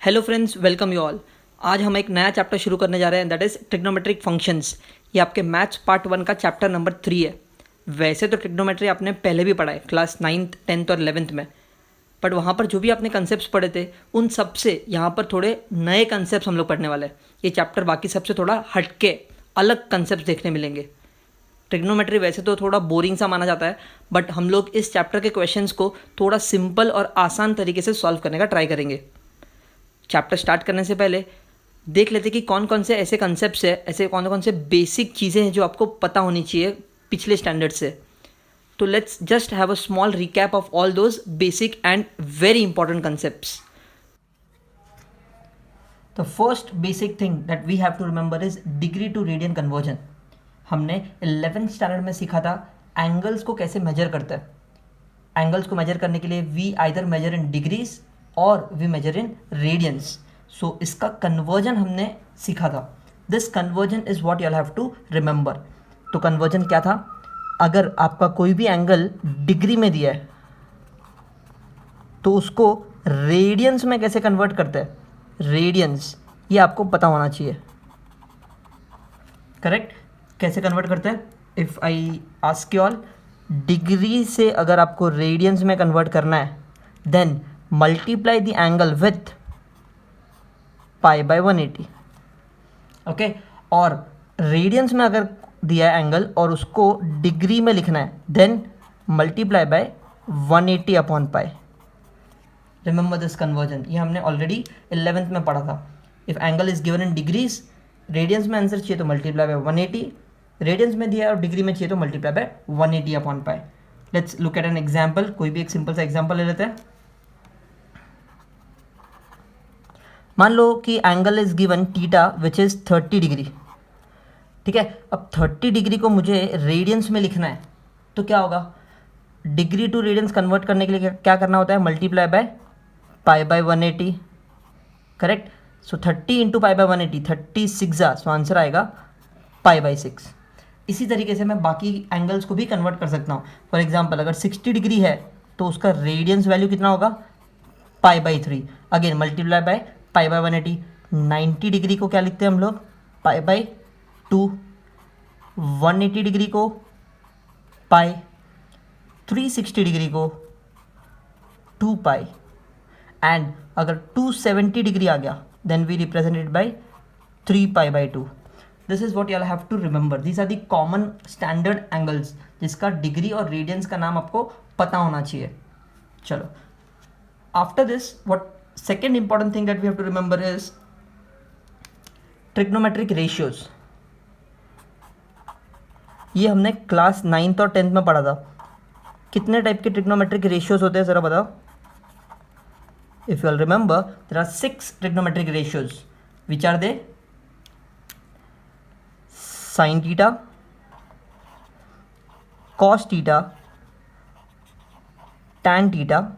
Hello friends, welcome you all. आज हम एक नया चैप्टर शुरू करने जा रहे हैं, दैट इज़ ट्रिग्नोमेट्रिक फंक्शंस। ये आपके मैथ्स पार्ट 1 का चैप्टर नंबर 3 है। वैसे तो ट्रिग्नोमेट्री आपने पहले भी पढ़ा है क्लास 9th 10th और 11th में, बट वहाँ पर जो भी आपने कंसेप्ट पढ़े थे उन सब से यहाँ पर थोड़े नए कंसेप्ट हम लोग पढ़ने वाले हैं। ये चैप्टर बाकी सबसे थोड़ा हटके अलग कंसेप्ट देखने मिलेंगे। ट्रिग्नोमेट्री वैसे तो थोड़ा बोरिंग सा माना जाता है, बट हम लोग इस चैप्टर के क्वेश्चंस को थोड़ा सिंपल और आसान तरीके से सॉल्व करने का ट्राई करेंगे। चैप्टर स्टार्ट करने से पहले देख लेते कि कौन कौन से ऐसे कंसेप्ट्स है, ऐसे कौन कौन से बेसिक चीज़ें हैं जो आपको पता होनी चाहिए पिछले स्टैंडर्ड से। तो let's just have a small recap of all those basic and very important concepts. The first basic thing that we have to remember is degree to radian conversion. हमने 11th स्टैंडर्ड में सीखा था angles को कैसे major करता है। Angles को major करने के लिए we either measure in degrees और we measure in radians. So इसका कन्वर्जन हमने सीखा था। This conversion is what you have to remember. तो कन्वर्जन क्या था? अगर आपका कोई भी एंगल डिग्री में दिया है तो उसको रेडियंस में कैसे कन्वर्ट करते हैं, रेडियंस, ये आपको पता होना चाहिए। करेक्ट? कैसे कन्वर्ट करते हैं? If I ask you all, degree से अगर आपको रेडियंस में कन्वर्ट करना है then multiply the angle with pi by 180। Okay, और रेडियंस में अगर दिया है एंगल और उसको डिग्री में लिखना है then multiply by 180 upon pi. Remember this conversion, ये हमने ऑलरेडी 11th में पढ़ा था। If angle is given in degrees, radians में आंसर चाहिए तो मल्टीप्लाई बाय 180, रेडियंस में दिया है और डिग्री में चाहिए तो multiply by 180 upon pi. Let's look at an example. कोई भी एक सिंपल सा एग्जाम्पल ले लेते हैं। मान लो कि angle is given theta which is 30 degree. ठीक है, अब 30 डिग्री को मुझे रेडियंस में लिखना है तो क्या होगा? डिग्री टू रेडियंस कन्वर्ट करने के लिए क्या करना होता है? Multiply by pi by 180। Correct? So 30 into pi by 180, 36 जा, सो आंसर आएगा पाई बाय 6। इसी तरीके से मैं बाकी एंगल्स को भी कन्वर्ट कर सकता हूँ। फॉर एग्जाम्पल, अगर 60 डिग्री है तो उसका रेडियंस वैल्यू कितना होगा? Pi by 3। Again multiply by pi by 180। 90 degree को क्या लिखते हैं हम लोग? पाई बाय 2। 180 डिग्री को पाई, 360 डिग्री को 2 पाई, एंड अगर 270 डिग्री आ गया then we represent it by 3 pi by 2। This is what you have to remember. These are the common standard angles जिसका डिग्री और रेडियंस का नाम आपको पता होना चाहिए। चलो, after this what second important thing that we have to remember is trigonometric ratios। ये हमने क्लास 9th और 10th में पढ़ा था। कितने टाइप के ट्रिग्नोमेट्रिक रेशियोज होते हैं ज़रा बताओ। If you all remember, there are 6 trigonometric ratios which are they? Sine theta, cos theta, tan theta,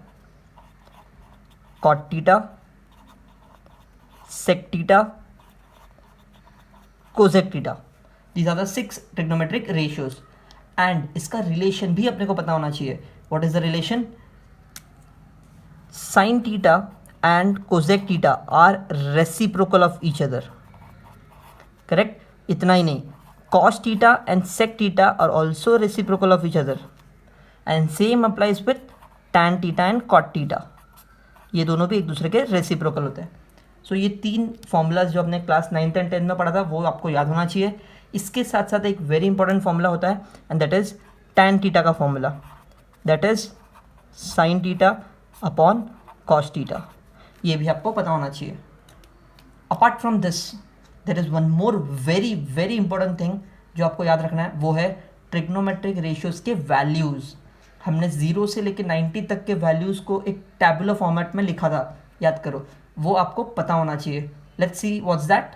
cot theta, sec theta, cosec theta. These are the 6 trigonometric ratios. And इसका relation भी अपने को पता होना चाहिए। What is the relation? Sine theta and cosec theta are reciprocal of each other. Correct? इतना ही नहीं, cos theta and sec theta are also reciprocal of each other, and same applies with tan theta and cot theta. ये दोनों भी एक दूसरे के reciprocal होते हैं। सो ये 3 फॉर्मूलाज जो आपने क्लास 9th एंड 10th में पढ़ा था वो आपको याद होना चाहिए। इसके साथ साथ एक वेरी इंपॉर्टेंट फॉर्मूला होता है and that is tan theta का formula, that is sine theta upon cos theta. ये भी आपको पता होना चाहिए। Apart from this there is one more very very important thing जो आपको याद रखना है, वो है ट्रिग्नोमेट्रिक रेशियोज के वैल्यूज़। हमने 0 से लेकर 90 तक के वैल्यूज़ को एक टैबुलर फॉर्मेट में लिखा था, याद करो, वो आपको पता होना चाहिए। Let's see what's that.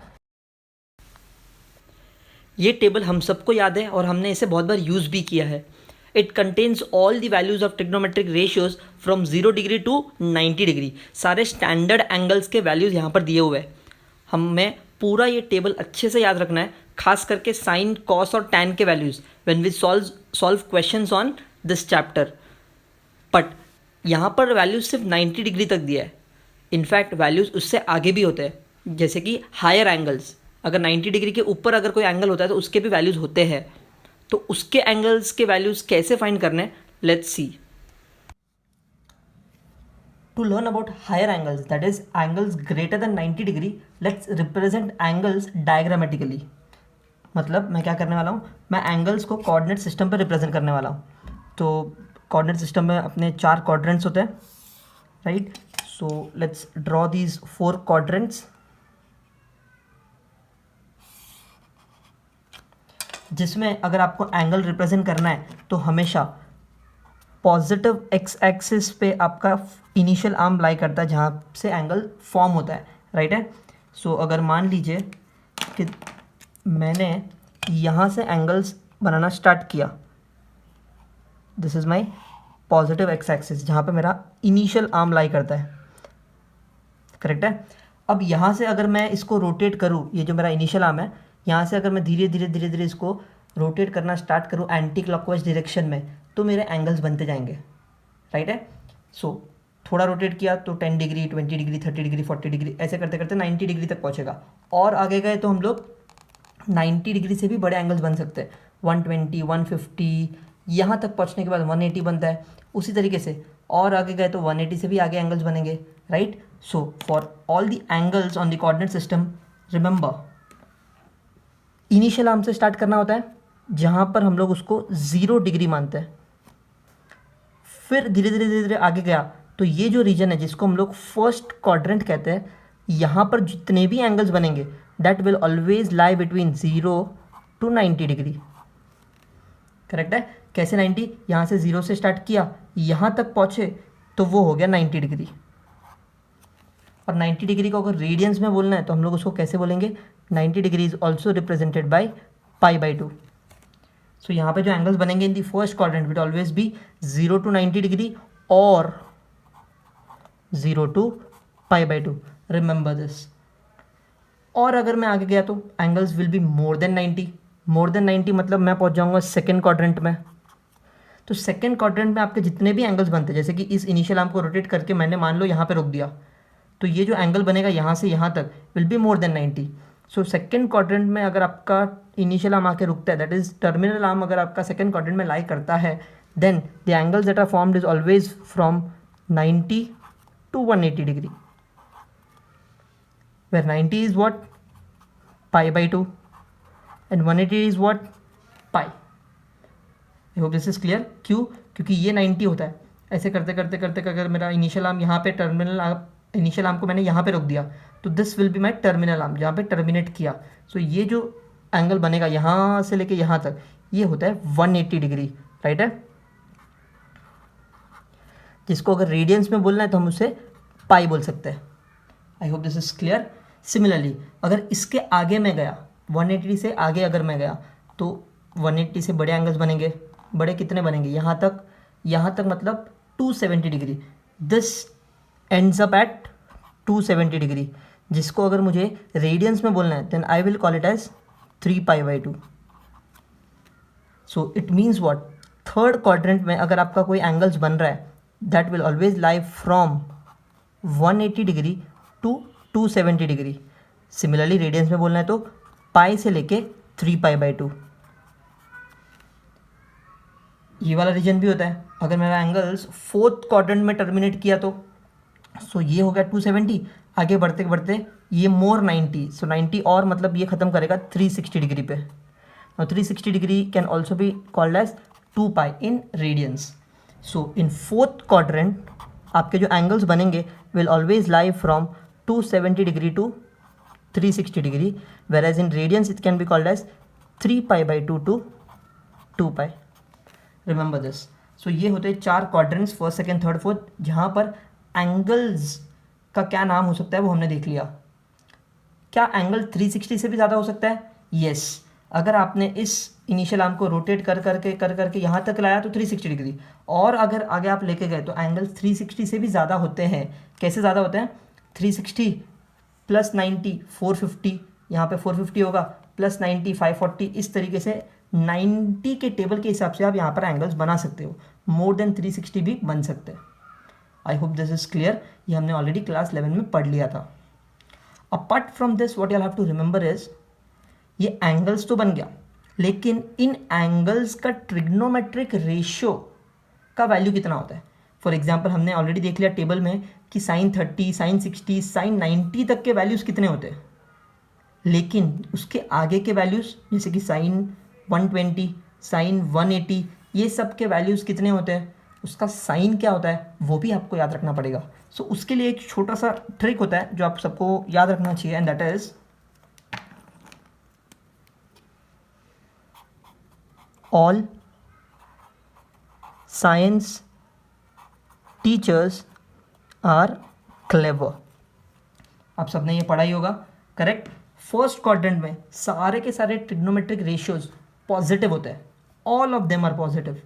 ये टेबल हम सबको याद है और हमने इसे बहुत बार यूज़ भी किया है। It contains all the values of trigonometric ratios from 0 degree to 90 degree. सारे स्टैंडर्ड एंगल्स के वैल्यूज़ यहाँ पर दिए हुए हैं। हमें पूरा ये टेबल अच्छे से याद रखना है, खास करके साइन, कॉस और टैन के values when we solve questions on this chapter. But यहाँ पर वैल्यू सिर्फ 90 डिग्री तक दिया है। इनफैक्ट वैल्यूज़ उससे आगे भी होते हैं, जैसे कि हायर एंगल्स, अगर 90 डिग्री के ऊपर अगर कोई एंगल होता है तो उसके भी वैल्यूज़ होते हैं। तो उसके एंगल्स के वैल्यूज़ कैसे फाइंड करने, let's see. To learn about higher angles, that is angles greater than 90 degree, let's represent angles diagrammatically. मतलब मैं क्या करने वाला हूँ, मैं एंगल्स को कोऑर्डिनेट सिस्टम पर रिप्रेजेंट करने वाला हूँ। तो कोऑर्डिनेट सिस्टम में अपने 4 क्वाड्रेंट्स होते हैं, right. So let's draw these 4 quadrants, जिसमें अगर आपको एंगल रिप्रेजेंट करना है तो हमेशा पॉजिटिव एक्स एक्सिस पे आपका इनिशियल आर्म लाई करता है जहाँ से एंगल फॉर्म होता है, राइट है। सो अगर मान लीजिए कि मैंने यहाँ से एंगल्स बनाना स्टार्ट किया, this is my positive x axis जहाँ पे मेरा इनिशियल आर्म लाई करता है, करेक्ट है। अब यहाँ से अगर मैं इसको रोटेट करूँ, ये जो मेरा इनिशियल आर्म है, यहाँ से अगर मैं धीरे धीरे इसको रोटेट करना स्टार्ट करूँ एंटी क्लॉकवाइज डायरेक्शन में, तो मेरे एंगल्स बनते जाएंगे, राइट है। सो थोड़ा रोटेट किया तो 10 डिग्री, 20 डिग्री, 30 डिग्री, 40 डिग्री, ऐसे करते करते 90 डिग्री तक पहुँचेगा। और आगे गए तो हम लोग 90 डिग्री से भी बड़े एंगल्स बन सकते हैं, 120, 150, यहाँ तक पहुँचने के बाद 180 बनता है। उसी तरीके से और आगे गए तो 180 से भी आगे एंगल्स बनेंगे, right. So for all the angles on the coordinate system, remember initial arm से स्टार्ट करना होता है, जहाँ पर हम लोग उसको 0 डिग्री मानते हैं। फिर धीरे धीरे आगे गया तो ये जो रीजन है जिसको हम लोग फर्स्ट क्वाड्रेंट कहते हैं, यहाँ पर जितने भी एंगल्स बनेंगे that will always lie between 0 to 90 degree, correct है। कैसे 90, यहाँ से 0 से स्टार्ट किया, यहाँ तक पहुँचे तो वो हो गया 90 डिग्री। और 90 डिग्री को अगर रेडियंस में बोलना है तो हम लोग उसको कैसे बोलेंगे, 90 degree is also represented by π/2। So यहाँ पे जो एंगल्स बनेंगे in the first quadrant will always be 0 to 90 degree और 0 to π/2, रिमेंबर दिस। और अगर मैं आगे गया तो angles will be more than 90। More than 90 मतलब मैं पहुँच जाऊँगा सेकेंड क्वाड्रेंट में। तो सेकेंड क्वाड्रेंट में आपके जितने भी एंगल्स बनते हैं, जैसे कि इस इनिशियल आर्म को रोटेट करके मैंने मान लो यहाँ पे रोक दिया, तो ये जो एंगल बनेगा यहाँ से यहाँ तक will be more than 90। So second quadrant में अगर आपका इनिशियल आर्म आके रुकता है, दैट इज टर्मिनल आर्म अगर आपका सेकेंड क्वाड्रेंट में लाई करता है, then the angles that are formed is always from 90 to 180 degree, where 90 is what, π/2 and 180 is what, π। I hope this is clear. क्यों, क्योंकि ये 90 होता है, ऐसे करते करते करते अगर मेरा इनिशियल आर्म यहाँ पे टर्मिनल इनिशियल आर्म को मैंने यहाँ पे रोक दिया तो this will be my terminal arm जहाँ पे टर्मिनेट किया। सो ये जो एंगल बनेगा यहाँ से लेके यहाँ तक, ये होता है 180 डिग्री, राइट है। जिसको अगर रेडियंस में बोलना है तो हम उसे पाई बोल सकते हैं। I hope this is clear. Similarly अगर इसके आगे मैं गया, 180 से आगे अगर मैं गया तो 180 से बड़े एंगल्स बनेंगे। बड़े कितने बनेंगे, यहाँ तक मतलब 270 degree. This ends up at 270 degree, जिसको अगर मुझे रेडियंस में बोलना है then I will call it as 3π/2। So it means what, third quadrant में अगर आपका कोई एंगल्स बन रहा है that will always lie from 180 degree to 270 degree. Similarly radians में बोलना है तो पाई से लेके 3π/2। ये वाला रीजन भी होता है। अगर मेरा एंगल्स फोर्थ क्वाड्रेंट में टर्मिनेट किया तो सो ये हो गया 270, आगे बढ़ते बढ़ते ये मोर 90, सो 90 और मतलब ये ख़त्म करेगा 360 डिग्री पे। और 360 degree can also be called as 2π in radians. So in fourth quadrant आपके जो एंगल्स बनेंगे will always lie from 270 degree to 360 degree, where as in radians it can be called as 3π/2 to 2π। Remember this. So ये होते हैं 4 quadrants, first second third fourth, जहाँ पर angles का क्या नाम हो सकता है वो हमने देख लिया। क्या एंगल 360 से भी ज़्यादा हो सकता है? यस। अगर आपने इस इनिशियल आर्म को रोटेट कर करके यहाँ तक लाया तो 360 डिग्री, और अगर आगे आप लेके गए तो एंगल 360 से भी ज़्यादा होते हैं। कैसे ज़्यादा होते हैं? 360 प्लस 90 450, यहाँ पे 450 होगा, प्लस 90 540, इस तरीके से 90 के टेबल के हिसाब से आप यहाँ पर एंगल्स बना सकते हो। मोर देन 360 भी बन सकते हैं। I hope this is clear, ये हमने ऑलरेडी क्लास 11 में पढ़ लिया था. Apart from this what you have to remember is, ये एंगल्स तो बन गया, लेकिन इन एंगल्स का ट्रिग्नोमेट्रिक रेशियो का वैल्यू कितना होता है. फॉर एग्जाम्पल हमने ऑलरेडी देख लिया टेबल में कि साइन 30, साइन 60, साइन 90 तक के वैल्यूज़ कितने होते हैं, लेकिन उसके आगे के वैल्यूज़ जैसे कि साइन 120, साइन 180, ये सब के वैल्यूज़ कितने होते हैं, उसका साइन क्या होता है वो भी आपको याद रखना पड़ेगा. सो उसके लिए एक छोटा सा ट्रिक होता है जो आप सबको याद रखना चाहिए, and that is all science teachers are clever. आप सबने ये पढ़ा ही होगा, करेक्ट. फर्स्ट क्वाड्रेंट में सारे के सारे ट्रिग्नोमेट्रिक रेशियोज पॉजिटिव होते हैं, all of them are positive.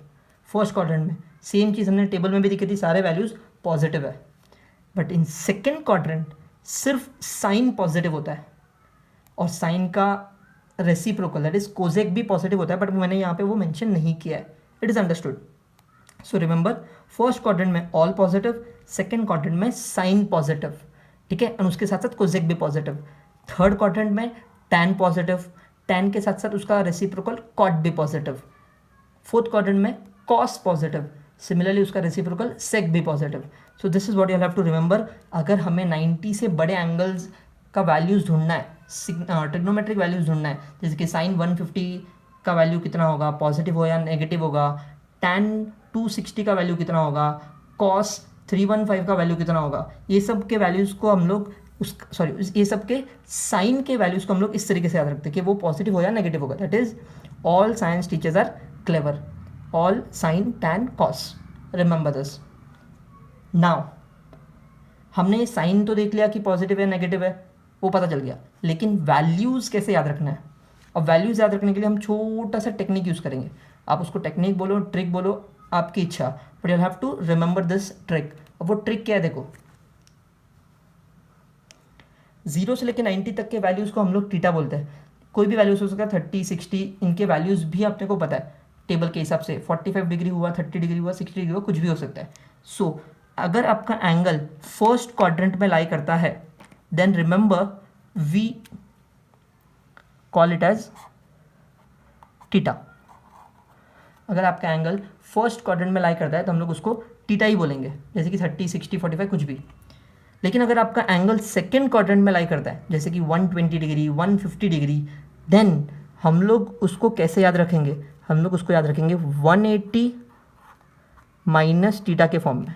First quadrant में सेम चीज़ हमने टेबल में भी देखी थी, सारे वैल्यूज पॉजिटिव है. बट इन सेकेंड क्वाड्रेंट सिर्फ साइन पॉजिटिव होता है, और साइन का रेसिप्रोकल दैट इज कोजेक भी पॉजिटिव होता है, बट मैंने यहाँ पे वो मेंशन नहीं किया है. It is understood. So remember, first quadrant में ऑल पॉजिटिव, सेकेंड क्वाड्रेंट में साइन पॉजिटिव, ठीक है, और उसके साथ साथ कोजेक भी पॉजिटिव. थर्ड क्वाड्रेंट में टैन पॉजिटिव, टैन के साथ साथ उसका रेसिप्रोकल कॉट भी पॉजिटिव. फोर्थ क्वाड्रेंट में कॉस पॉजिटिव, सिमिलरली उसका रेसिप्रोकल सेक भी positive. So this is what you have to remember. अगर हमें 90 से बड़े एंगल्स का वैल्यूज़ ढूंढना है, ट्रिग्नोमेट्रिक वैल्यूज़ ढूंढना है, जैसे कि साइन 150 का वैल्यू कितना होगा, पॉजिटिव हो या नेगेटिव होगा, टैन 260 का वैल्यू कितना होगा, कॉस 315 का वैल्यू कितना होगा, ये सब के वैल्यूज़ को हम लोग ये सब के साइन के वैल्यूज़ को हम लोग इस तरीके से याद रखते हैं कि वो पॉजिटिव हो या नेगेटिव होगा. That is all science teachers are clever, all sine tan cos. Remember this. Now हमने साइन तो देख लिया कि पॉजिटिव है नेगेटिव है, वो पता चल गया, लेकिन वैल्यूज़ कैसे याद रखना है. और वैल्यूज़ याद रखने के लिए हम छोटा सा टेक्निक यूज़ करेंगे. आप उसको टेक्निक बोलो, ट्रिक बोलो, आपकी इच्छा, but you have to remember this trick. अब वो ट्रिक क्या है देखो, 0 से लेकर 90 तक के वैल्यूज़ को हम लोग थीटा बोलते हैं. कोई भी वैल्यूज हो सकता है, 30, 60, इनके वैल्यूज़ भी अपने को पता है टेबल के हिसाब से. 45 डिग्री हुआ, 30 डिग्री हुआ, 60 डिग्री हुआ, कुछ भी हो सकता है. सो अगर आपका एंगल फर्स्ट क्वाड्रेंट में लाई करता है, then remember we call it as theta. अगर आपका एंगल फर्स्ट क्वाड्रेंट में लाई करता है तो हम लोग उसको थीटा ही बोलेंगे, जैसे कि 30, 60, 45 कुछ भी. लेकिन अगर आपका एंगल सेकेंड क्वाड्रेंट में लाई करता है, जैसे कि 120 डिग्री, 150 डिग्री, देन हम लोग उसको कैसे याद रखेंगे, हम लोग उसको याद रखेंगे 180 माइनस थीटा के फॉर्म में.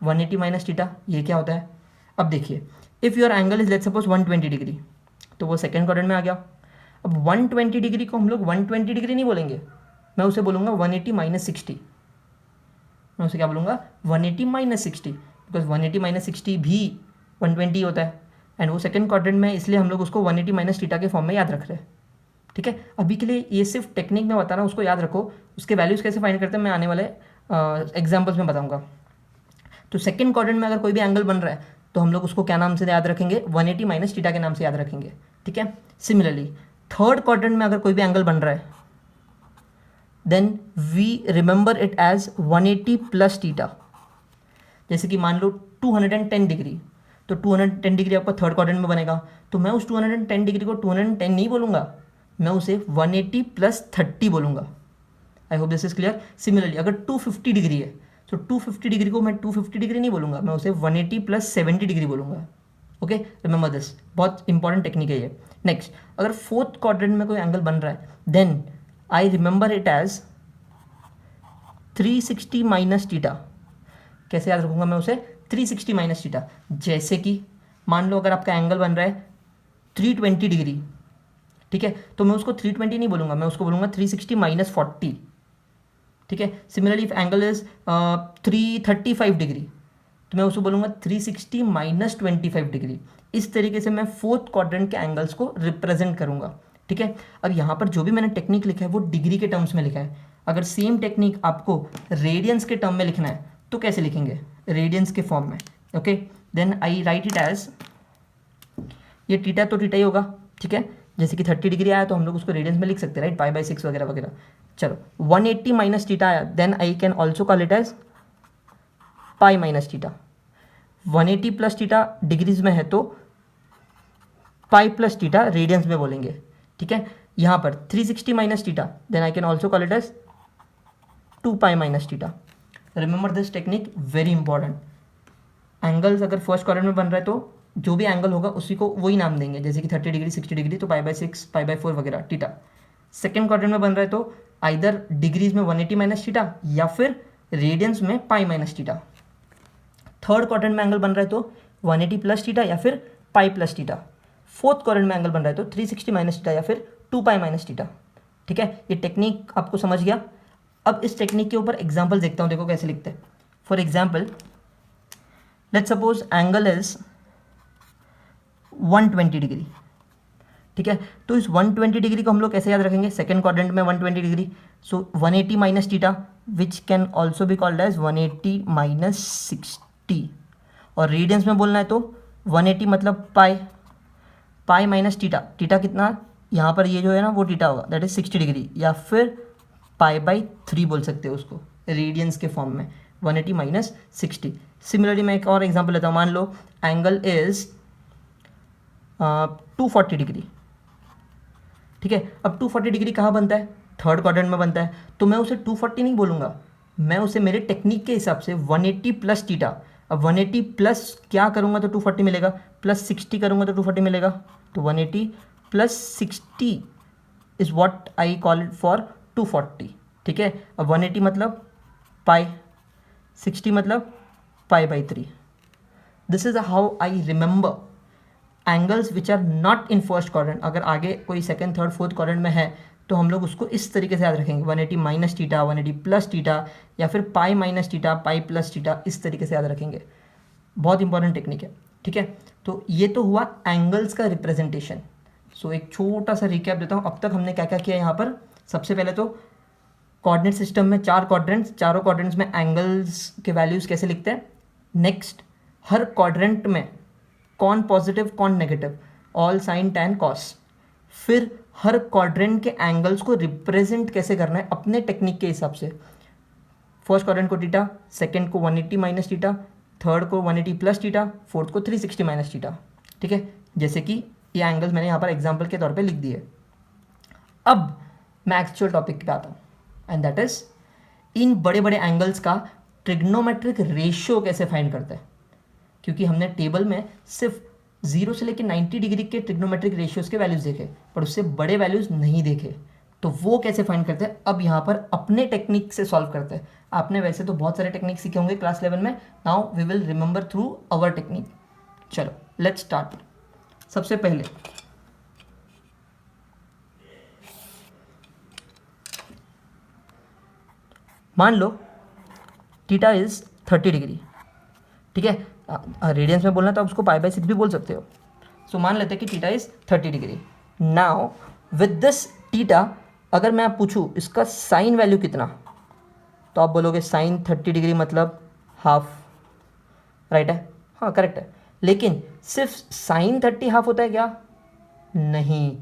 180 माइनस थीटा ये क्या होता है. अब देखिए, if your angle is let's suppose 120 degree, तो वो सेकेंड क्वाड्रेंट में आ गया. अब 120 डिग्री को हम लोग 120 डिग्री नहीं बोलेंगे, मैं उसे बोलूँगा 180 माइनस 60. मैं उसे क्या बोलूँगा, 180 माइनस 60, बिकॉज 180 माइनस 60 भी 120 होता है, एंड वो सेकंड क्वाड्रेंट में, इसलिए हम लोग उसको 180 माइनस थीटा के फॉर्म में याद रख रहे हैं. ठीक है, अभी के लिए ये सिर्फ टेक्निक में बता रहा हूँ, उसको याद रखो. उसके वैल्यूज़ कैसे फाइंड करते हैं मैं आने वाले एग्जाम्पल्स में बताऊँगा. तो सेकंड क्वाड्रेंट में अगर कोई भी एंगल बन रहा है तो हम लोग उसको क्या नाम से याद रखेंगे, 180 माइनस थीटा के नाम से याद रखेंगे. ठीक है, सिमिलरली थर्ड क्वाड्रेंट में अगर कोई भी एंगल बन रहा है, then we remember it as 180 plus theta. जैसे कि मान लो 210 डिग्री, तो 210 डिग्री आपका थर्ड क्वाड्रेंट में बनेगा, तो मैं उस 210 डिग्री को 210 नहीं बोलूँगा, मैं उसे 180 प्लस 30 बोलूँगा. आई hope this is clear. Similarly अगर 250 डिग्री है, तो 250 डिग्री को मैं 250 डिग्री नहीं बोलूँगा, मैं उसे 180 प्लस 70 डिग्री बोलूँगा. ओके, रिमेंबर दिस, बहुत इंपॉर्टेंट टेक्निक है ये. नेक्स्ट, अगर फोर्थ क्वाड्रेंट में कोई एंगल बन रहा है, then I remember it as 360 minus theta. कैसे याद रखूँगा मैं उसे, 360 माइनस थीटा. जैसे कि मान लो अगर आपका एंगल बन रहा है 320 डिग्री, ठीक है, तो मैं उसको 320 नहीं बोलूँगा, मैं उसको बोलूँगा 360 माइनस 40. ठीक है, similarly if angle is 335 degree, तो मैं उसको बोलूँगा 360 माइनस 25 डिग्री. इस तरीके से मैं फोर्थ क्वाड्रेंट के एंगल्स को रिप्रेजेंट करूँगा. ठीक है, अब यहाँ पर जो भी मैंने टेक्निक लिखा है वो डिग्री के टर्म्स में लिखा है. अगर सेम टेक्निक आपको रेडियंस के टर्म में लिखना है तो कैसे लिखेंगे, रेडियंस के फॉर्म में. Okay, then I write it as, ये थीटा तो थीटा ही होगा. ठीक है, जैसे कि 30 डिग्री आया तो हम लोग उसको रेडियंस में लिख सकते हैं, राइट, π/6 वगैरह वगैरह. चलो 180 माइनस थीटा आया, then I can also call it as pi minus theta. 180 plus theta degrees में है तो पाई प्लस थीटा रेडियंस में बोलेंगे, ठीक है। यहाँ पर 360 minus theta, then I can also call it as 2 pi minus theta. Remember this technique, very important. Angles अगर फर्स्ट क्वाड्रेंट में बन रहा है तो जो भी एंगल होगा उसी को वही नाम देंगे, जैसे कि 30 डिग्री 60 डिग्री तो पाई बाई 6 पाई बाई 4 वगैरह थीटा। सेकेंड क्वाड्रेंट में बन रहा है तो आइदर डिग्रीज में 180 माइनस थीटा या फिर रेडियंस में पाई माइनस थीटा। थर्ड क्वाड्रेंट में एंगल बन रहा है तो 180 प्लस थीटा या फिर pi plus theta. Fourth quadrant में एंगल बन रहा है तो 360 माइनस थीटा या फिर 2 पाई माइनस थीटा, ठीक है। ये टेक्निक आपको समझ गया। अब इस टेक्निक के ऊपर एग्जाम्पल देखता हूँ, देखो कैसे लिखते हैं। For example let's suppose angle is 120 degree, ठीक है। तो इस 120 डिग्री को हम लोग कैसे याद रखेंगे, सेकेंड क्वाड्रेंट में 120 degree, so 180 minus theta which can also be called as 180 minus 60, और रेडियंस में बोलना है तो 180 मतलब pi, pi minus theta, theta कितना यहाँ पर ये जो है ना वो थीटा होगा, दैट इज 60 डिग्री, या फिर पाई बाई 3 बोल सकते हो उसको रेडियंस के फॉर्म में, 180 माइनस 60। सिमिलरली मैं एक और एग्जांपल लेता हूँ, मान लो एंगल इज 240 डिग्री, ठीक है। अब 240 डिग्री कहाँ बनता है, थर्ड क्वाड्रेंट में बनता है, तो मैं उसे 240 नहीं बोलूँगा, मैं उसे मेरे टेक्निक के हिसाब से 180 प्लस थीटा। अब 180 प्लस क्या करूँगा तो 240 मिलेगा, प्लस 60 करूँगा तो 240 मिलेगा, तो 180 plus 60 is what I call it for 240, ठीक है। अब 180 मतलब पाई, 60 मतलब pi by 3। This is how I remember angles which are not in first quadrant. अगर आगे कोई सेकंड थर्ड फोर्थ क्वाड्रेंट में है तो हम लोग उसको इस तरीके से याद रखेंगे, 180 माइनस थीटा, 180 प्लस थीटा, या फिर पाई minus theta, pi plus theta, इस तरीके से याद रखेंगे। बहुत इंपॉर्टेंट टेक्निक है, ठीक है। तो ये तो हुआ एंगल्स का रिप्रेजेंटेशन। सो एक छोटा सा रिकैप देता हूँ, अब तक हमने क्या क्या किया यहाँ पर। सबसे पहले तो कोऑर्डिनेट सिस्टम में 4 क्वाड्रेंट्स, चारों क्वाड्रेंट्स में एंगल्स के वैल्यूज़ कैसे लिखते हैं। नेक्स्ट, हर क्वाड्रेंट में कौन पॉजिटिव कौन negative, all sine tan cos. फिर हर क्वाड्रेंट के एंगल्स को रिप्रेजेंट कैसे करना है अपने टेक्निक के हिसाब से। फर्स्ट क्वाड्रेंट को थीटा, सेकंड को 180 माइनस थीटा, थर्ड को 180 प्लस थीटा, फोर्थ को 360 माइनस थीटा, ठीक है। जैसे कि ये एंगल्स मैंने यहाँ पर एग्जाम्पल के तौर पे लिख दिए। अब मैं एक्चुअल टॉपिक पे आता हूँ, एंड दैट इज इन बड़े बड़े एंगल्स का ट्रिग्नोमेट्रिक रेशियो कैसे फाइंड करते हैं। क्योंकि हमने टेबल में सिर्फ 0 से लेकर 90 डिग्री के ट्रिग्नोमेट्रिक रेशियोज के वैल्यूज़ देखे, पर उससे बड़े वैल्यूज़ नहीं देखे, तो वो कैसे फाइंड करते हैं अब यहाँ पर अपने टेक्निक से सॉल्व करते हैं। आपने वैसे तो बहुत सारे टेक्निक सीखे होंगे क्लास 11 में, now we will remember through our technique. चलो लेट्स स्टार्ट। सबसे पहले मान लो थीटा इज 30 डिग्री, ठीक है। रेडियंस में बोलना तो आप उसको पाई बाई 6 भी बोल सकते हो। सो मान लेते हैं कि theta is 30 degree. Now with this theta अगर मैं आप पूछूँ इसका साइन वैल्यू कितना, तो आप बोलोगे साइन 30 डिग्री मतलब हाफ, राइट है, हाँ करेक्ट है। लेकिन सिर्फ साइन 30 हाफ होता है क्या, नहीं,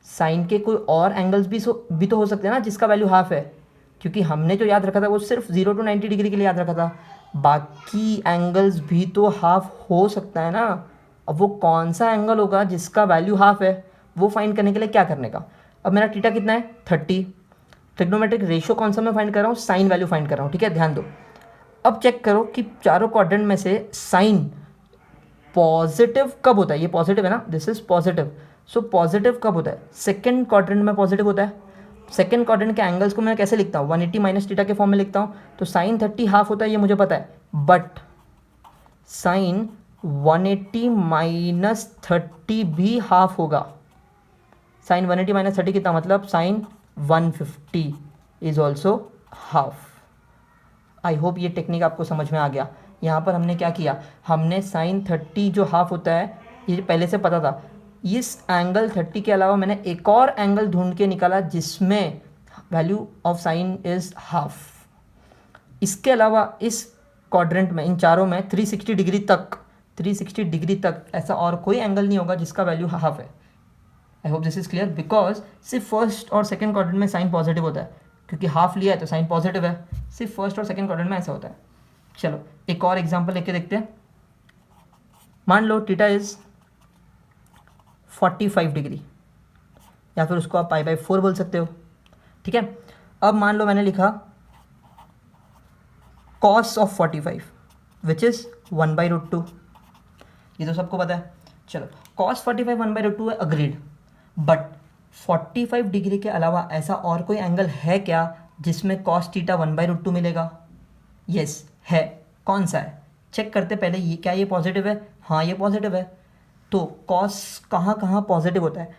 साइन के कोई और एंगल्स भी तो हो सकते हैं ना जिसका वैल्यू हाफ है, क्योंकि हमने जो याद रखा था वो सिर्फ 0 to 90 डिग्री के लिए याद रखा था, बाकी एंगल्स भी तो हाफ हो सकता है ना। अब वो कौन सा एंगल होगा जिसका वैल्यू हाफ है, वो फाइंड करने के लिए क्या करने का। अब मेरा थीटा कितना है 30, ट्रिग्नोमेट्रिक रेशियो कौन सा मैं फाइंड कर रहा हूँ, साइन वैल्यू फाइंड कर रहा हूँ, ठीक है। ध्यान दो, अब चेक करो कि चारों क्वाड्रेंट में से साइन पॉजिटिव कब होता है, ये पॉजिटिव है ना, this is positive. So positive कब होता है, सेकेंड क्वाड्रेंट में पॉजिटिव होता है। सेकेंड क्वाड्रेंट के एंगल्स को मैं कैसे लिखता हूँ, 180 माइनस थीटा के फॉर्म में लिखता हूँ। तो साइन 30 हाफ होता है ये मुझे पता है, बट साइन 180 माइनस 30 भी हाफ होगा। साइन 180 माइनस 30 कितना, मतलब sine 150 is also half. I hope ये टेक्निक आपको समझ में आ गया। यहाँ पर हमने क्या किया, हमने साइन 30 जो हाफ होता है ये पहले से पता था, इस एंगल 30 के अलावा मैंने एक और एंगल ढूंढ के निकाला जिसमें value of sine is half. इसके अलावा इस क्वाड्रेंट में इन चारों में 360 डिग्री तक ऐसा और कोई एंगल नहीं होगा जिसका वैल्यू हाफ है। आई hope this is clear, because सिर्फ फर्स्ट और सेकेंड क्वाड्रेंट में साइन पॉजिटिव होता है, क्योंकि हाफ लिया है तो साइन पॉजिटिव है, सिर्फ फर्स्ट और सेकेंड क्वाड्रेंट में ऐसा होता है। चलो एक और एग्जांपल लेके देखते हैं। मान लो थीटा इज 45 डिग्री, या फिर उसको आप पाई बाय 4 बोल सकते हो, ठीक है। अब मान लो मैंने लिखा कॉस ऑफ 45 विच इज़ 1/√2, ये तो सबको पता है। चलो कॉस 45 1/√2 है, अग्रीड। बट 45 डिग्री के अलावा ऐसा और कोई एंगल है क्या जिसमें कॉस थीटा 1/√2 मिलेगा? यस है। कौन सा है? चेक करते पहले, ये क्या ये पॉजिटिव है? हाँ ये पॉजिटिव है। तो कॉस कहाँ कहाँ पॉजिटिव होता है?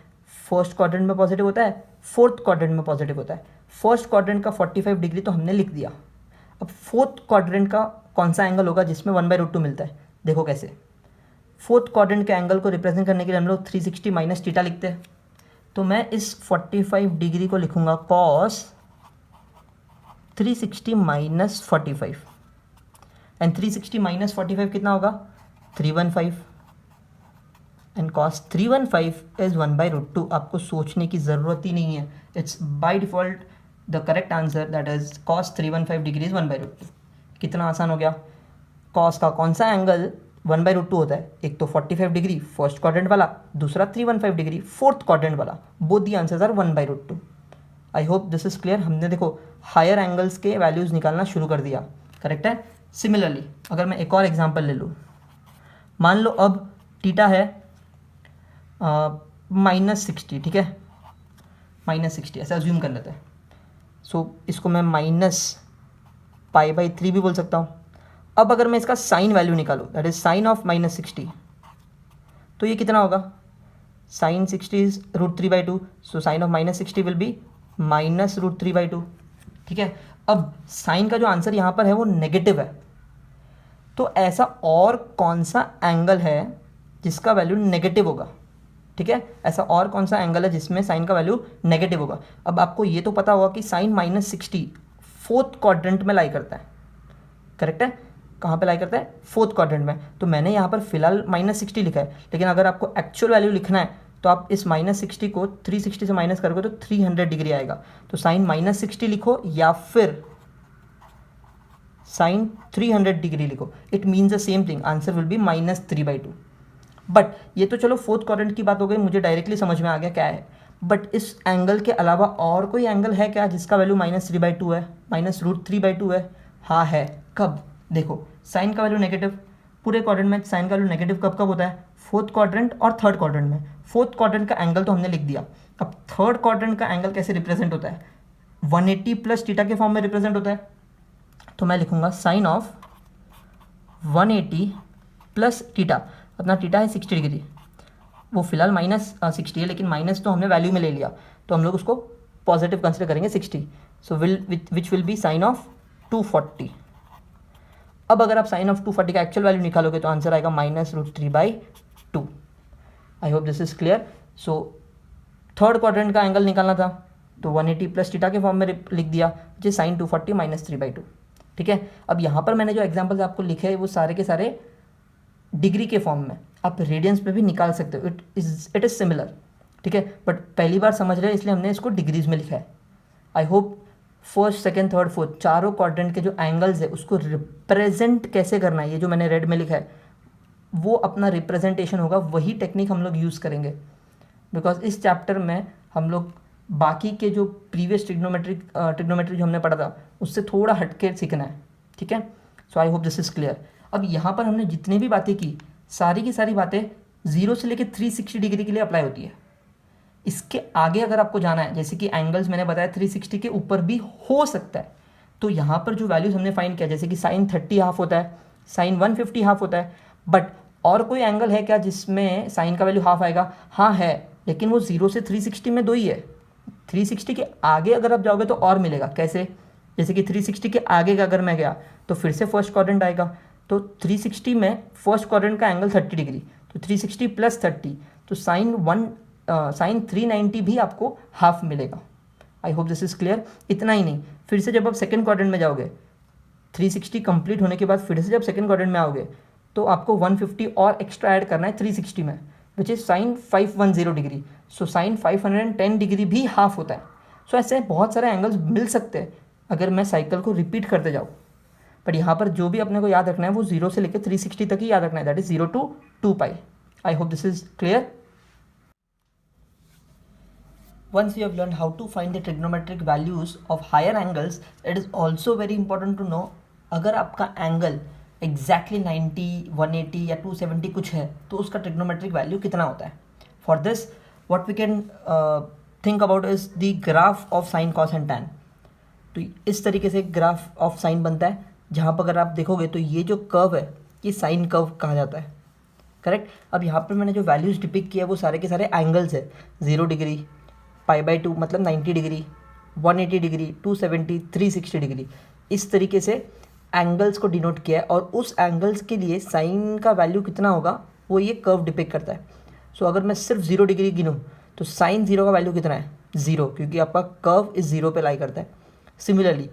फर्स्ट क्वाड्रेंट में पॉजिटिव होता है, फोर्थ क्वाड्रेंट में पॉजिटिव होता है। फर्स्ट क्वाड्रेंट का 45 डिग्री तो हमने लिख दिया। अब फोर्थ क्वाड्रेंट का कौन सा एंगल होगा जिसमें 1/√2 मिलता है? देखो कैसे। फोर्थ क्वाड्रेंट के एंगल को रिप्रेजेंट करने के लिए हम लोग 360 माइनस थीटा लिखते हैं। तो मैं इस 45 डिग्री को लिखूंगा कॉस 360 माइनस 45, एंड 360 माइनस 45 कितना होगा? 315, एंड कॉस 315 इज 1/√2। आपको सोचने की ज़रूरत ही नहीं है, it's by default the correct answer, that is cos 315 degree is 1/√2। कितना आसान हो गया। कॉस का कौन सा एंगल 1/√2 होता है? एक तो 45 डिग्री फर्स्ट क्वाड्रेंट वाला, दूसरा 315 डिग्री फोर्थ क्वाड्रेंट वाला। Both the answers are 1/√2। I hope this is clear. हमने देखो हायर एंगल्स के वैल्यूज़ निकालना शुरू कर दिया, करेक्ट है। सिमिलरली अगर मैं एक और एग्जांपल ले लूँ, मान लो अब थीटा है -60, ठीक है, -60 ऐसा अज्यूम कर लेते हैं। सो इसको मैं -π/3 भी बोल सकता हूँ। अब अगर मैं इसका साइन वैल्यू निकालूँ, दैट इज साइन ऑफ -60, तो ये कितना होगा? Sine 60 is √3/2, so sine of -60 will be -√3/2, ठीक है। अब साइन का जो आंसर यहाँ पर है वो नेगेटिव है, तो ऐसा और कौन सा एंगल है जिसका वैल्यू नेगेटिव होगा? ठीक है, ऐसा और कौन सा एंगल है जिसमें साइन का वैल्यू नेगेटिव होगा? अब आपको ये तो पता होगा कि साइन -60 फोर्थ क्वाड्रेंट में लाई करता है, करेक्ट है। कहाँ पे लाई करता है? फोर्थ क्वाड्रेंट में। तो मैंने यहाँ पर फिलहाल -60 लिखा है, लेकिन अगर आपको एक्चुअल वैल्यू लिखना है तो आप इस -60 को 360 से माइनस करोगे तो 300 डिग्री आएगा। तो साइन -60 लिखो या फिर साइन 300 डिग्री लिखो, it means the same thing, answer will be -3/2। But ये तो चलो फोर्थ क्वाड्रेंट की बात हो गई, मुझे डायरेक्टली समझ में आ गया क्या है। बट इस एंगल के अलावा और कोई एंगल है क्या जिसका वैल्यू -3/2 है, -√3/2 है? हाँ है। कब? देखो साइन का वैल्यू नेगेटिव, पूरे क्वाड्रेंट में साइन का वैल्यू नेगेटिव कब कब होता है? फोर्थ क्वाड्रेंट और थर्ड क्वाड्रेंट में। फोर्थ क्वाड्रेंट का एंगल तो हमने लिख दिया। अब थर्ड क्वाड्रेंट का एंगल कैसे रिप्रेजेंट होता है? 180 प्लस थीटा के फॉर्म में रिप्रेजेंट होता है। तो मैं लिखूंगा साइन ऑफ 180 प्लस थीटा। अपना थीटा है 60 डिग्री, वो फिलहाल -60 है, लेकिन माइनस तो हमने वैल्यू में ले लिया, तो हम लोग उसको पॉजिटिव कंसिडर करेंगे 60। So which will be sine of 240। अब अगर आप साइन ऑफ 240 का एक्चुअल वैल्यू निकालोगे तो आंसर आएगा -√3/2। आई hope this is clear. So third quadrant का एंगल निकालना था, तो 180 प्लस थीटा के फॉर्म में लिख दिया, जो साइन 240 -3/2, ठीक है। अब यहाँ पर मैंने जो एग्जाम्पल्स आपको लिखे हैं वो सारे के सारे डिग्री के फॉर्म में, आप रेडियंस पे भी निकाल सकते हो, इट इज़ सिमिलर, ठीक है। बट पहली बार समझ रहे हैं इसलिए हमने इसको डिग्रीज में लिखा है। I hope first second third fourth चारों क्वाड्रेंट के जो एंगल्स है उसको रिप्रेजेंट कैसे करना है, ये जो मैंने रेड में लिखा है वो अपना रिप्रेजेंटेशन होगा, वही टेक्निक हम लोग यूज़ करेंगे। बिकॉज इस चैप्टर में हम लोग बाकी के जो प्रीवियस ट्रिग्नोमेट्री जो हमने पढ़ा था उससे थोड़ा हटके सीखना है, ठीक है। So I hope this is clear. अब यहाँ पर हमने जितनी भी बातें की सारी की सारी बातें 0 से लेकर 360 डिग्री के लिए अप्लाई होती है। इसके आगे अगर आपको जाना है, जैसे कि एंगल्स मैंने बताया 360 के ऊपर भी हो सकता है, तो यहाँ पर जो वैल्यूज हमने फाइंड किया, जैसे कि साइन 30 हाफ होता है, साइन 150 हाफ होता है, बट और कोई एंगल है क्या जिसमें साइन का वैल्यू हाफ आएगा? हाँ है, लेकिन वो 0 से 360 में 2 ही है। 360 के आगे अगर आप जाओगे तो और मिलेगा। कैसे? जैसे कि 360 के आगे का अगर मैं गया तो फिर से फर्स्ट क्वाड्रेंट आएगा, तो 360 में फर्स्ट क्वाड्रेंट का एंगल 30 डिग्री, तो 360 प्लस 30, तो साइन 390 भी आपको हाफ मिलेगा। आई होप दिस इज क्लियर। इतना ही नहीं, फिर से जब आप सेकंड क्वाड्रेंट में जाओगे, 360 कंप्लीट होने के बाद फिर से जब सेकंड क्वाड्रेंट में आओगे तो आपको 150 और एक्स्ट्रा ऐड करना है 360 में, which is sine 510 degree. So sine 510 degree भी हाफ होता है। सो ऐसे बहुत सारे एंगल्स मिल सकते हैं अगर मैं साइकिल को रिपीट करते जाऊँ। बट यहाँ पर जो भी अपने को याद रखना है वो 0 से लेकर 360 तक ही याद रखना है, that is 0 to 2 pi. I hope this is clear. Once you have learned how to find the trigonometric values of higher angles, it is also very important to know अगर आपका एंगल एग्जैक्टली 90, 180 या 270 कुछ है तो उसका trigonometric value कितना होता है. For this what we can think about is the graph of sine cos and tan. तो इस तरीके से ग्राफ ऑफ साइन बनता है जहाँ पर अगर आप देखोगे तो ये जो कर्व है ये साइन कर्व कहा जाता है. करेक्ट. अब यहाँ पर मैंने जो वैल्यूज डिपिक्ट किया है वो सारे के सारे एंगल्स है. 0 डिग्री, π/2 मतलब 90 डिग्री, 180 डिग्री, 270, 360 डिग्री, इस तरीके से एंगल्स को डिनोट किया है. और उस एंगल्स के लिए साइन का वैल्यू कितना होगा वो ये कर्व डिपिक्ट करता है. सो अगर मैं सिर्फ 0 डिग्री गिनूँ तो साइन 0 का वैल्यू कितना है 0, क्योंकि आपका कर्व इस 0 पे लाई करता है. सिमिलरली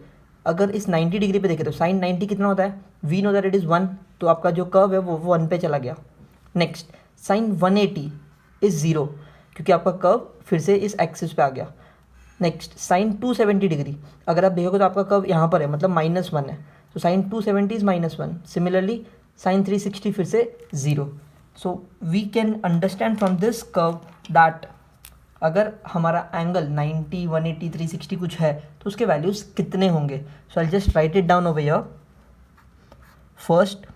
अगर इस 90 डिग्री पे देखें तो साइन 90 कितना होता है, we know that it is 1, तो आपका जो कर्व है वो 1 पे चला गया. नेक्स्ट साइन 180 इज़ 0, क्योंकि आपका कर्व फिर से इस एक्सिस पे आ गया. नेक्स्ट साइन 270 डिग्री, अगर आप देखोगे तो आपका कर्व यहाँ पर है मतलब -1 है, तो साइन 270 इज़ -1. सिमिलरली साइन 360 फिर से 0. So we can understand from this curve that अगर हमारा एंगल 90, 180, 360 कुछ है तो उसके वैल्यूज़ कितने होंगे. So I just write it down over here. First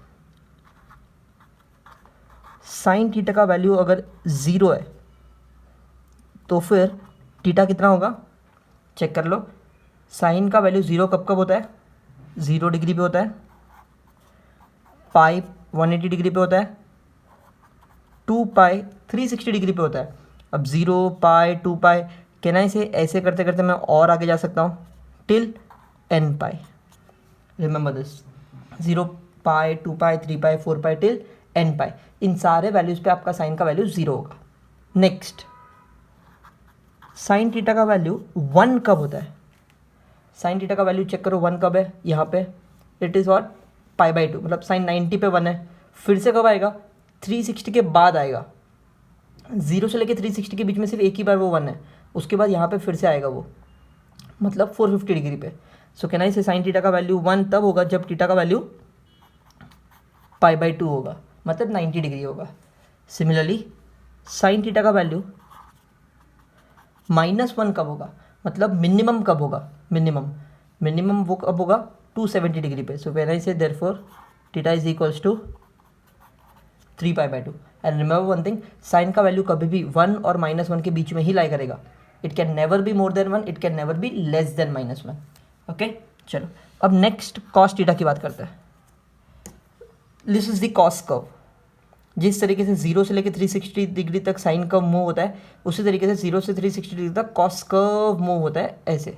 sine theta का वैल्यू अगर 0 है तो फिर थीटा कितना होगा चेक कर लो. साइन का वैल्यू 0 कब कब होता है, 0 डिग्री पे होता है, पाई 180 डिग्री पे होता है, 2 पाई 360 डिग्री पे होता है. अब 0 पाई 2 पाई कहना इसे ऐसे करते करते मैं और आगे जा सकता हूँ till n pi. Remember this, 0 pi 2 pi 3 pi 4 pi till n पाई. इन सारे वैल्यूज़ पे आपका साइन का वैल्यू 0 होगा. नेक्स्ट साइन थीटा का वैल्यू 1 कब होता है. साइन थीटा का वैल्यू चेक करो 1 कब है, यहाँ पे इट इज़ और π/2 मतलब साइन 90 पे 1 है. फिर से कब आएगा, 360 के बाद आएगा. 0 से लेके 360 के बीच में सिर्फ एक ही बार वो 1 है, उसके बाद यहाँ पे फिर से आएगा वो मतलब 450 डिग्री पे. सो कहना इसे साइन थीटा का वैल्यू 1 तब होगा जब थीटा का वैल्यू π/2 होगा मतलब 90 डिग्री होगा. सिमिलरली साइन थीटा का वैल्यू -1 कब होगा, मतलब मिनिमम कब होगा, मिनिमम वो कब होगा 270 डिग्री पे. सो when I say therefore theta is equals to 3π/2. And remember one thing, sine का वैल्यू कभी भी 1 और -1 के बीच में ही लाई करेगा. It can never be more than 1, it can never be less than -1. Okay चलो अब नेक्स्ट कॉस थीटा की बात करते हैं. This is the cos curve. जिस तरीके से 0 से लेकर 360 डिग्री तक साइन कर्व मूव होता है उसी तरीके से 0 से 360 डिग्री तक कॉस कर्व मूव होता है ऐसे,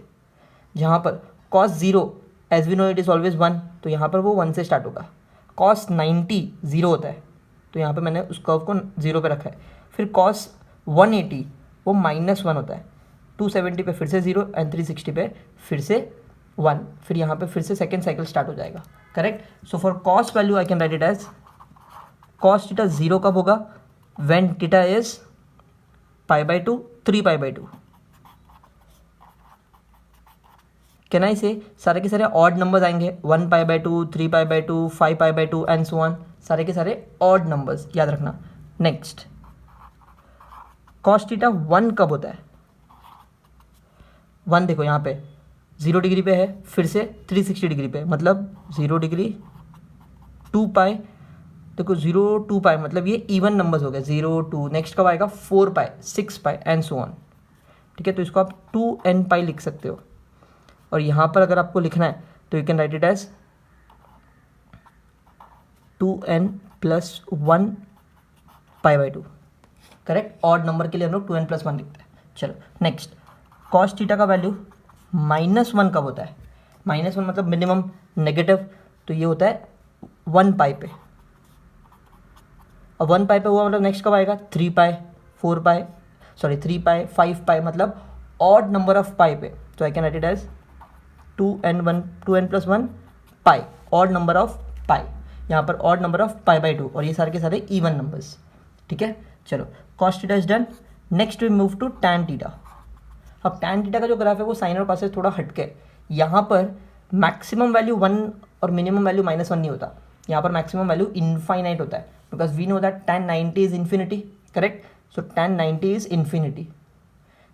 जहाँ पर cos 0 as we know it is always 1, तो यहाँ पर वो 1 से स्टार्ट होगा. कॉस 90 0 होता है, तो यहाँ पर मैंने उस कर्व को 0 पे रखा है. फिर कॉस 180 वो -1 होता है, 270 पे फिर से 0 एंड 360 पे फिर से 1. फिर यहाँ पे फिर से सेकेंड साइकिल स्टार्ट हो जाएगा. Correct. So for cos value I can write it as cos theta 0 कब होगा, when theta is π/2 3π/2. Can I say सारे के सारे ऑड नंबर्स आएंगे, 1π/2 3π/2 5π/2 एंड सो ऑन, सारे के सारे ऑड नंबर्स याद रखना. नेक्स्ट कॉस थीटा 1 कब होता है, 1 देखो यहाँ पे 0 डिग्री पे है, फिर से 360 डिग्री पे मतलब 0 डिग्री 2 पाई, देखो 0 2 पाई मतलब ये इवन नंबर्स हो गए 0 2. नेक्स्ट कब आएगा 4 पाई 6 पाई एंड सो ऑन. ठीक है, तो इसको आप 2n पाई लिख सकते हो. और यहाँ पर अगर आपको लिखना है तो you can write it as 2n + 1 π/2. Correct. Odd number के लिए हम लोग 2n + 1 लिखते हैं. चलो नेक्स्ट कॉस थीटा का वैल्यू -1 कब होता है, -1 मतलब मिनिमम नेगेटिव, तो ये होता है 1 पाई पे. अब 1 पाई पे हुआ मतलब नेक्स्ट कब आएगा 3 पाई 4 पाई 3 पाई 5 पाई मतलब ऑड नंबर ऑफ पाई पे. तो I can write it as 2n + 1 pi, odd number of pi. यहाँ पर ऑड नंबर ऑफ π/2 और ये सारे के सारे इवन नंबर्स. ठीक है, चलो cos theta is done. Next we move to tan theta. अब टैन थीटा का जो ग्राफ है वो साइन और कॉस से थोड़ा हटके, यहाँ पर मैक्सिमम वैल्यू 1 और मिनिमम वैल्यू -1 नहीं होता, यहाँ पर मैक्सिमम वैल्यू इनफाइनाइट होता है, because we know that tan 90 is infinity, correct. So tan 90 is infinity.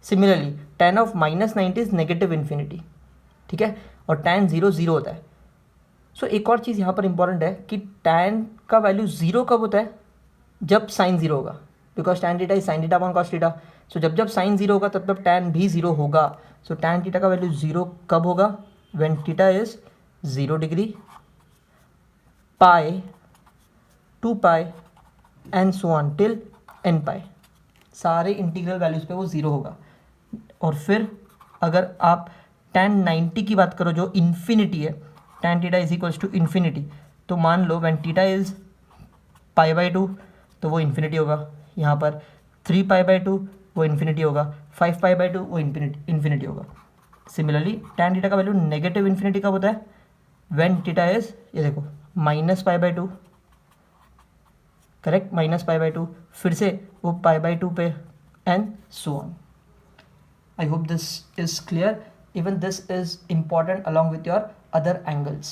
Similarly tan of -90 is negative infinity, ठीक है, और tan 0 0 होता है. सो एक और चीज़ यहाँ पर इंपॉर्टेंट है कि tan का वैल्यू 0 कब होता है, जब साइन 0 होगा, because tan theta is sine theta upon cos theta. So जब साइन 0 होगा तब tan भी 0 होगा. सो tan थीटा का वैल्यू 0 कब होगा, when theta is 0 degree, pi, 2 pi and so on till n pi. सारे इंटीग्रल वैल्यूज़ पे वो 0 होगा. और फिर अगर आप tan 90 की बात करो जो इन्फिनिटी है, tan theta is equals to infinity, तो मान लो व्हेन थीटा इज π/2 तो वो इन्फिनिटी होगा. यहाँ पर 3π/2 वो इन्फिनिटी होगा, 5π/2 वो इन्फिनिटी होगा. सिमिलरली tan थीटा का वैल्यू नेगेटिव इन्फिनिटी कब होता है, व्हेन थीटा इज, ये देखो, -π/2, करेक्ट, -π/2, फिर से वो π/2 पे and so on. I hope this is clear. Even this is important along with your other angles.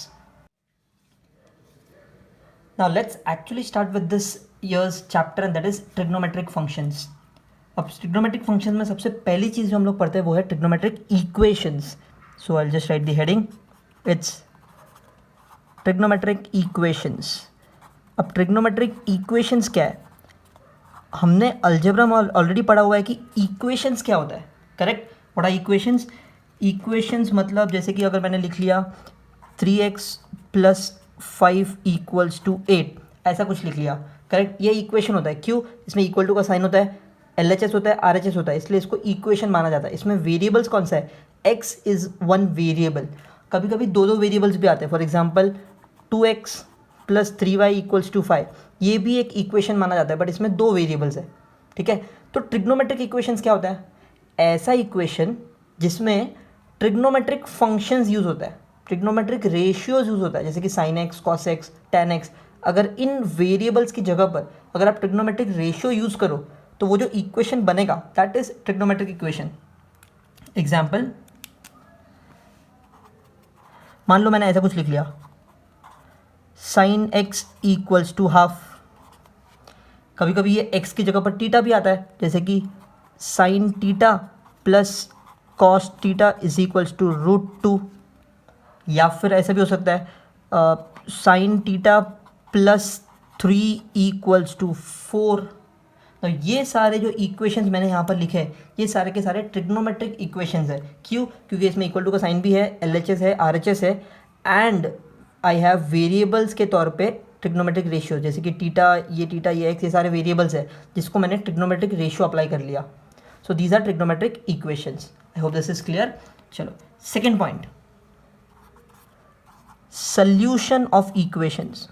Now let's actually start with this year's chapter and that is trigonometric functions. अब trigonometric functions में सबसे पहली चीज़ जो हम लोग पढ़ते हैं वो है trigonometric equations. So I'll just write the heading. It's trigonometric equations. अब trigonometric equations क्या है, हमने अलजेब्रा में ऑलरेडी पढ़ा हुआ है कि equations क्या होता है, correct. What are equations? equations मतलब जैसे कि अगर मैंने लिख लिया 3x + 5 = 8, ऐसा कुछ लिख लिया, करेक्ट. ये इक्वेशन होता है. क्यों? इसमें इक्वल टू का साइन होता है, LHS होता है, RHS होता है, इसलिए इसको इक्वेशन माना जाता है. इसमें वेरिएबल्स कौन सा है, x इज़ वन वेरिएबल. कभी कभी दो वेरिएबल्स भी आते हैं. फॉर एग्जांपल 2x + 3y = 5, ये भी एक इक्वेशन माना जाता है, बट इसमें 2 वेरिएबल्स है, ठीक है. तो ट्रिग्नोमेट्रिक इक्वेशंस क्या होता है, ऐसा इक्वेशन जिसमें ट्रिग्नोमेट्रिक फंक्शंस यूज़ होता है, ट्रिग्नोमेट्रिक रेशियोज यूज़ होता है, जैसे कि sin x, cos x, tan x. अगर इन वेरिएबल्स की जगह पर अगर आप ट्रिग्नोमेट्रिक रेशियो यूज़ करो तो वो जो इक्वेशन बनेगा that is trigonometric equation. Example, मान लो मैंने ऐसा कुछ लिख लिया, sin x = ½ कभी कभी ये x की जगह पर थीटा भी आता है, जैसे कि sin थीटा + cos थीटा = √2. या फिर ऐसा भी हो सकता है sin थीटा + 3 = 4. तो ये सारे जो इक्वेशंस मैंने यहाँ पर लिखे हैं ये सारे के सारे ट्रिग्नोमेट्रिक इक्वेशंस है. क्यों? क्योंकि इसमें इक्वल टू का साइन भी है, LHS है, RHS है, एंड आई हैव वेरिएबल्स के तौर पे ट्रिग्नोमेट्रिक रेशियो, जैसे कि थीटा, ये x, ये सारे वेरिएबल्स है जिसको मैंने ट्रिग्नोमेट्रिक रेशियो अप्लाई कर लिया. So these are trigonometric equations. I hope this is clear. चलो second point, solution of equations.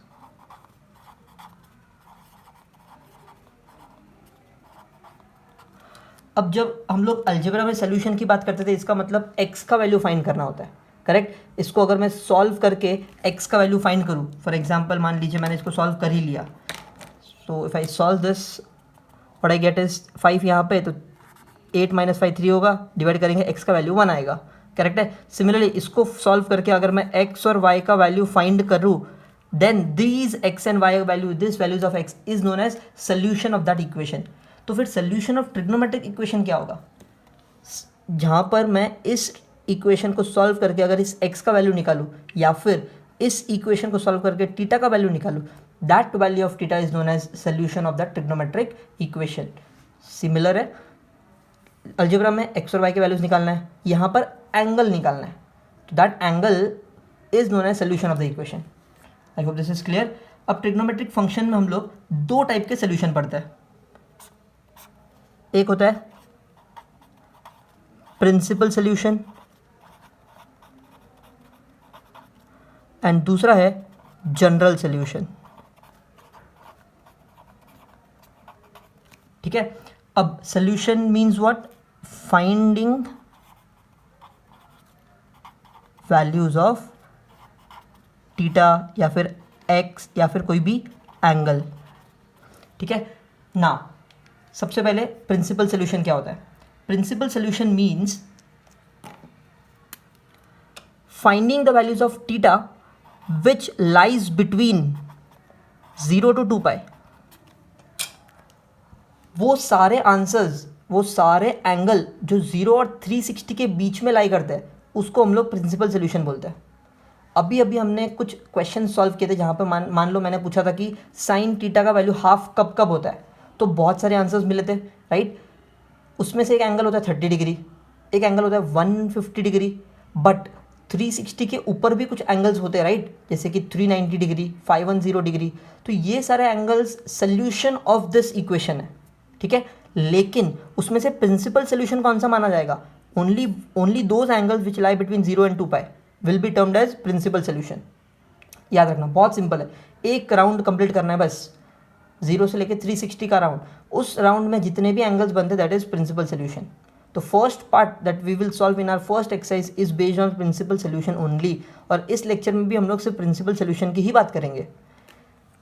अब जब हम लोग अलजेब्रा में सॉल्यूशन की बात करते थे, इसका मतलब x का वैल्यू फाइंड करना होता है, करेक्ट. इसको अगर मैं सॉल्व करके x का वैल्यू फाइंड करूँ, फॉर एग्जांपल मान लीजिए मैंने इसको सॉल्व कर ही लिया, so if I solve this what I get is 5 यहाँ पे, तो 8 - 5 3 होगा, डिवाइड करेंगे x का वैल्यू 1 आएगा, करेक्ट है. सिमिलरली इसको सॉल्व करके अगर मैं x और y का वैल्यू फाइंड करूँ, then these x and y value, this values of x is known as solution of that equation. तो फिर सोल्यूशन ऑफ ट्रिग्नोमेट्रिक इक्वेशन क्या होगा, जहाँ पर मैं इस इक्वेशन को सॉल्व करके अगर इस x का वैल्यू निकालूँ या फिर इस इक्वेशन को सॉल्व करके थीटा का वैल्यू निकालूँ, that value of theta is known as solution of that trigonometric equation. Similar है, अलजेब्रा में x और y के वैल्यूज निकालना है, यहाँ पर एंगल निकालना है, तो that angle is known as solution of the equation. I hope this is clear. अब ट्रिग्नोमेट्रिक फंक्शन में हम लोग 2 टाइप के सोल्यूशन पढ़ते हैं. एक होता है प्रिंसिपल सोल्यूशन एंड दूसरा है जनरल सोल्यूशन, ठीक है. अब solution means what, finding values of theta या फिर x या फिर कोई भी एंगल, ठीक है ना. सबसे पहले प्रिंसिपल सोल्यूशन क्या होता है. Principal solution means finding the values of theta which lies between 0 to 2 pi, वो सारे आंसर्स, वो एंगल जो 0 और 360 के बीच में लाई करते हैं उसको हम लोग प्रिंसिपल सोल्यूशन बोलते हैं। अभी हमने कुछ क्वेश्चन सॉल्व किए थे जहाँ पे मान लो मैंने पूछा था कि साइन थीटा का वैल्यू हाफ कब कब होता है, तो बहुत सारे आंसर्स मिले थे, राइट। उसमें से एक एंगल होता है 30 डिग्री, एक एंगल होता है 150 डिग्री, बट 360 के ऊपर भी कुछ एंगल्स होते हैं, राइट, जैसे कि 390 डिग्री, 510 डिग्री। तो ये सारे angles solution of this equation है, ठीक है। लेकिन उसमें से प्रिंसिपल सोल्यूशन कौन सा माना जाएगा? Only those angles which lie between 0 and 2 pi will be termed as principal solution. याद रखना, बहुत सिंपल है, एक राउंड कंप्लीट करना है बस, 0 से लेकर 360 का राउंड, उस राउंड में जितने भी एंगल्स बनते दैट इज प्रिंसिपल सोल्यूशन। तो first part that we will solve in our first exercise is based on principal solution only, और इस लेक्चर में भी हम लोग सिर्फ प्रिंसिपल सोल्यूशन की ही बात करेंगे।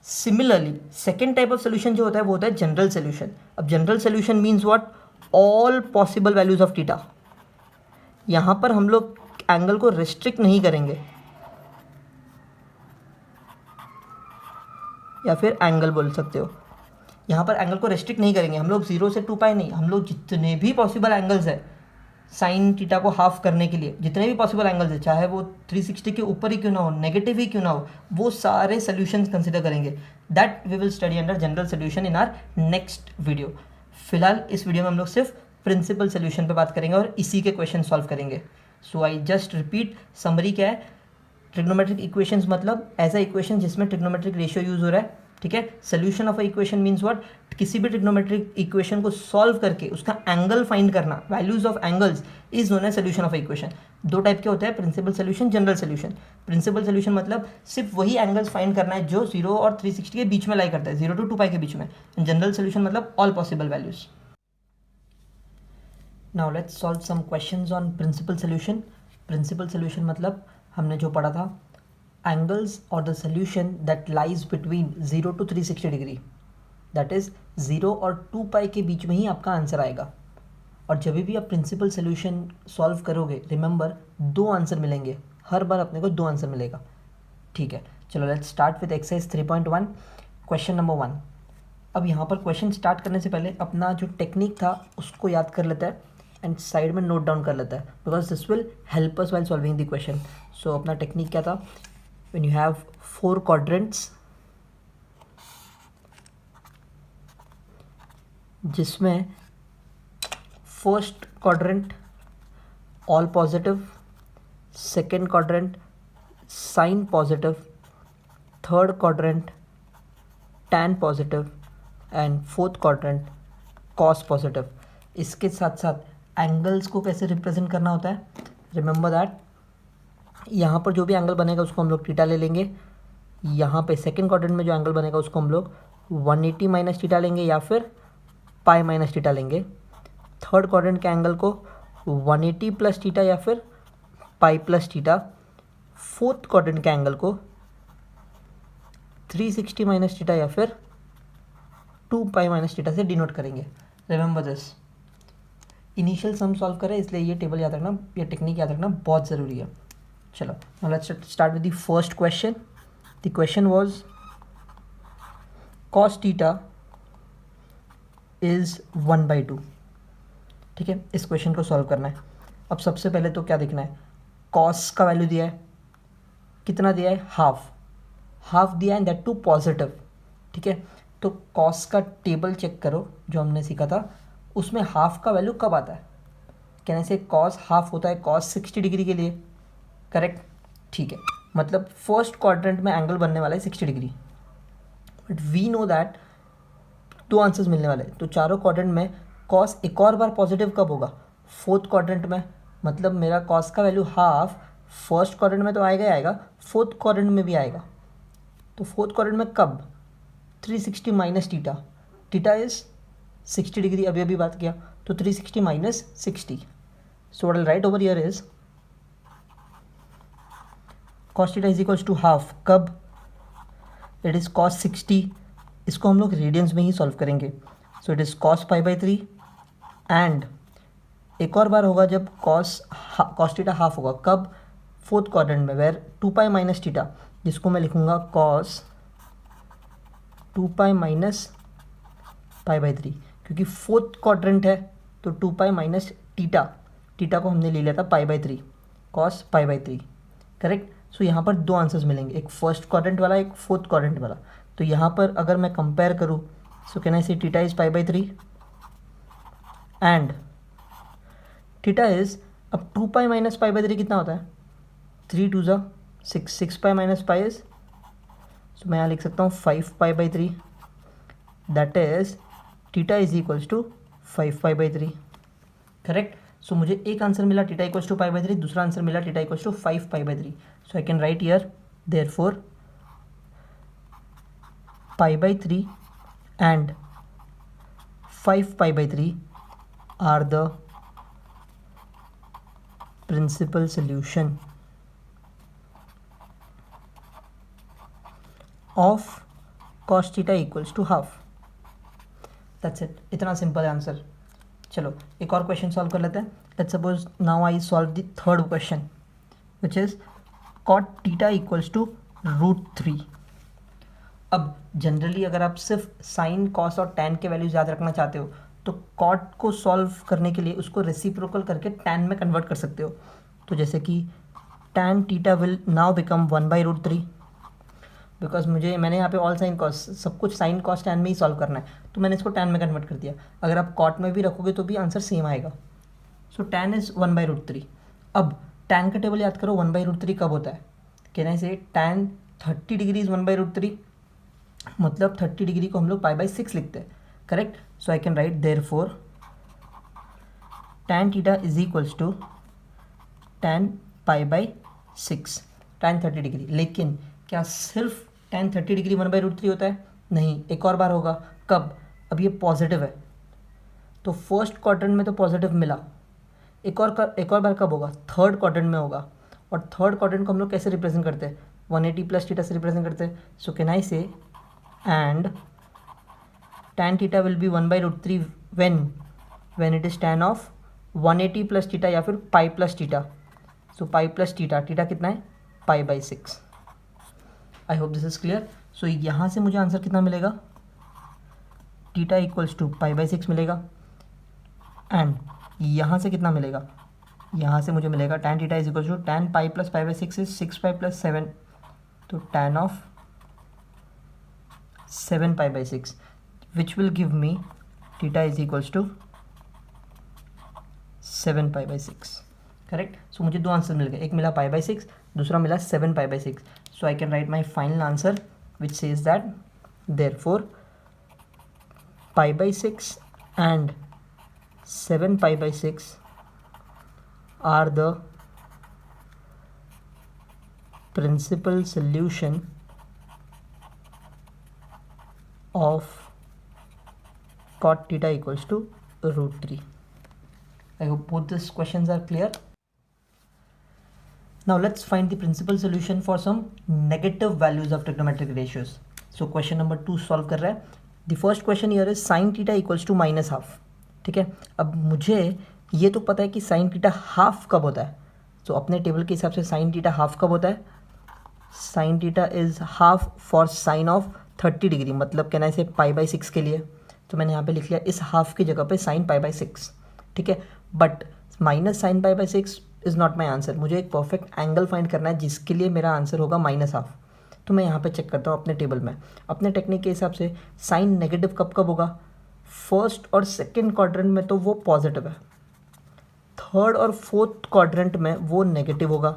Similarly second type of solution जो होता है वो होता है जनरल सोल्यूशन। अब general solution means what? All possible values of theta. यहाँ पर हम लोग एंगल को रिस्ट्रिक्ट नहीं करेंगे, या फिर एंगल बोल सकते हो, यहाँ पर एंगल को रेस्ट्रिक्ट नहीं करेंगे हम लोग 0 से 2 पाई नहीं, हम लोग जितने भी पॉसिबल एंगल्स है साइन थीटा को हाफ करने के लिए, जितने भी पॉसिबल एंगल्स है, चाहे वो 360 के ऊपर ही क्यों ना हो, नेगेटिव ही क्यों ना हो, वो सारे सोल्यूशंस कंसिडर करेंगे। That we will study under general solution in our next video. फिलहाल इस वीडियो में हम लोग सिर्फ प्रिंसिपल सोल्यूशन पे बात करेंगे और इसी के क्वेश्चन सॉल्व करेंगे। सो आई जस्ट रिपीट, समरी क्या है? ट्रिग्नोमेट्रिक इक्वेशंस मतलब ऐसा इक्वेशन जिसमें ट्रिग्नोमेट्रिक रेशियो यूज हो रहा है, ठीक है। Solution of a equation means what? किसी भी ट्रिग्नोमेट्रिक इक्वेशन को सॉल्व करके उसका एंगल फाइंड करना, values of angles is known as solution of equation. दो टाइप के होते हैं, principal solution, general solution. Principal solution मतलब सिर्फ वही एंगल्स फाइंड करना है जो 0 और 360 के बीच में लाई करता है, 0 to 2 पाई के बीच में। जनरल सोल्यूशन मतलब all possible values. Now let's solve some questions on principal solution. Principal solution मतलब हमने जो पढ़ा था, angles or the solution that lies between 0 to 360 degree, that is 0 और 2 पाई के बीच में ही आपका आंसर आएगा। और जब भी आप प्रिंसिपल सोल्यूशन सॉल्व करोगे, रिमेंबर 2 आंसर मिलेंगे, हर बार अपने को 2 आंसर मिलेगा, ठीक है। चलो let's start with exercise 3.1 question number 1। अब यहाँ पर क्वेश्चन स्टार्ट करने से पहले अपना जो टेक्निक था उसको याद कर लेता है एंड साइड में नोट डाउन कर लेता है, because this will help us while solving the question. सो अपना टेक्निक क्या था? when you have 4 quadrants जिसमें first quadrant all positive, second quadrant sine positive, third quadrant tan positive and fourth quadrant cos positive. इसके साथ साथ angles को कैसे रिप्रेजेंट करना होता है? रिमेंबर दैट यहाँ पर जो भी एंगल बनेगा उसको हम लोग थीटा ले लेंगे, यहाँ पे सेकंड क्वाड्रेंट में जो एंगल बनेगा उसको हम लोग 180 माइनस थीटा लेंगे या फिर पाई माइनस थीटा लेंगे। थर्ड क्वाड्रेंट के एंगल को 180 प्लस थीटा या फिर pi plus theta. Fourth quadrant के एंगल को 360 माइनस थीटा या फिर 2 पाई माइनस थीटा से डिनोट करेंगे। Remember this, initial sum solve करें इसलिए ये टेबल याद रखना, ये टेक्निक याद रखना बहुत ज़रूरी है। चलो now let's start with the first question. The question was cos theta is 1/2, ठीक है। इस क्वेश्चन को सॉल्व करना है। अब सबसे पहले तो क्या देखना है? cos का वैल्यू दिया है, कितना दिया है? हाफ दिया है, दैट टू पॉजिटिव, ठीक है। तो cos का टेबल चेक करो जो हमने सीखा था, उसमें हाफ का वैल्यू कब आता है? कहने से cos हाफ होता है cos 60 डिग्री के लिए, करेक्ट, ठीक है। मतलब फर्स्ट क्वाड्रेंट में एंगल बनने वाला है 60 degree, but we know that 2 answers मिलने वाले हैं। तो चारों क्वाड्रेंट में कॉस एक और बार पॉजिटिव कब होगा? फोर्थ क्वाड्रेंट में। मतलब मेरा कॉस का वैल्यू हाफ फर्स्ट क्वाड्रेंट में तो आएगा ही आएगा, फोर्थ क्वाड्रेंट में भी आएगा। तो फोर्थ क्वाड्रेंट में कब? 360 minus theta, theta is 60 degree, अभी बात किया, तो 360 minus 60। So what I write over here is cos theta is equals to half, कब? It is cos 60। इसको हम लोग रेडियंस में ही सॉल्व करेंगे। So it is cos π/3 and एक और बार होगा जब cos थीटा हाफ होगा, कब? फोर्थ क्वाड्रेंट में, वेर 2 पाई माइनस थीटा, जिसको मैं लिखूँगा cos 2 pi minus pi by 3, क्योंकि फोर्थ क्वाड्रेंट है तो 2 पाई माइनस टीटा, टीटा को हमने ले लिया था pi by 3, cos pi by 3, correct. सो यहाँ पर दो आंसर्स मिलेंगे, एक फर्स्ट क्वाड्रेंट वाला, एक फोर्थ क्वाड्रेंट वाला। तो यहाँ पर अगर मैं कंपेयर करूँ, सो कैन आई से theta is pi by 3 and theta is, अब 2 पाई माइनस पाई बाई 3 कितना होता है, 3 2 ज़ा 6, 6 पाई माइनस पाई इज, सो मैं यहाँ लिख सकता हूँ 5 pi by 3, that is theta is equals to 5 pi by 3, correct. सो मुझे एक आंसर मिला theta equals to pi by 3, दूसरा आंसर मिला theta equals to 5 pi by 3। So I can write here therefore pi by 3 and 5 pi by 3 are the principal solution of cos theta equals to half. That's it. इतना simple answer. चलो एक और question solve कर लेते हैं। Let's suppose now I solve the third question which is cot theta equals to √3। अब generally अगर आप सिर्फ साइन कॉस और टैन के वैल्यूज याद रखना चाहते हो तो कॉट को सॉल्व करने के लिए उसको रेसिप्रोकल करके टैन में कन्वर्ट कर सकते हो। तो जैसे कि tan theta will now become 1/√3, because मैंने यहाँ पे ऑल साइन कॉस सब कुछ साइन कॉस टैन में ही सॉल्व करना है, तो मैंने इसको टैन में कन्वर्ट कर दिया। अगर आप कॉट में भी रखोगे तो भी आंसर सेम आएगा। सो टैन इज़ 1/√3। अब टैन का टेबल याद करो, 1/√3 कब होता है, कैन आई से टैन 30 डिग्री इज़ 1/√3, मतलब 30 डिग्री को हम लोग पाई बाई 6 लिखते हैं, correct. So I can write therefore tan theta is equals to tan pi by 6 tan 30 degree. लेकिन क्या सिर्फ टैन 30 डिग्री 1/√3 होता है? नहीं, एक और बार होगा। कब? अब ये पॉजिटिव है तो फर्स्ट क्वाड्रेंट में तो पॉजिटिव मिला, एक और बार कब होगा? थर्ड क्वाड्रेंट में होगा। और थर्ड क्वाड्रेंट को हम लोग कैसे रिप्रेजेंट करते हैं? 180 प्लस थीटा से रिप्रेजेंट करते हैं। सो can I say and tan theta will be 1/√3 when it is tan of 180 plus theta या फिर पाई प्लस थीटा। सो पाई प्लस थीटा, थीटा कितना है? Pi by 6। I hope this is clear. So यहाँ से मुझे आंसर कितना मिलेगा? Theta equals to pi by 6 मिलेगा। एंड यहाँ से कितना मिलेगा? यहाँ से मुझे मिलेगा tan theta is equals to tan pi plus pi by 6 is 6 pi plus 7, तो tan of 7 pi by 6 which will give me theta is equals to 7 pi by 6, correct. सो मुझे दो आंसर मिल गए, एक मिला पाई बाई 6, दूसरा मिला 7 pi by 6। So I can write my final answer which says that therefore pi by 6 and 7 pi by 6 are the principal solution of cot theta equals to √3. I hope both these questions are clear. Now let's find the principal solution for some negative values of trigonometric ratios. So question number 2 solve कर रहा है। The first question here is sin theta equals to -half. ठीक है, अब मुझे ये तो पता है कि sin theta हाफ कब होता है। तो अपने टेबल के हिसाब से sin theta हाफ कब होता है? sin theta is half for sin of 30 degree, मतलब कहना इसे पाई बाई 6 के लिए। तो मैंने यहाँ पे लिख लिया इस हाफ की जगह पे साइन पाई बाई 6, ठीक है। But minus sine pi by 6 is not my answer. मुझे एक परफेक्ट एंगल फाइंड करना है जिसके लिए मेरा आंसर होगा -हाफ। तो मैं यहाँ पे चेक करता हूँ अपने टेबल में, अपने टेक्निक के हिसाब से साइन नेगेटिव कब कब होगा? फर्स्ट और सेकेंड क्वाड्रेंट में तो वो पॉजिटिव है, थर्ड और फोर्थ क्वाड्रेंट में वो नेगेटिव होगा।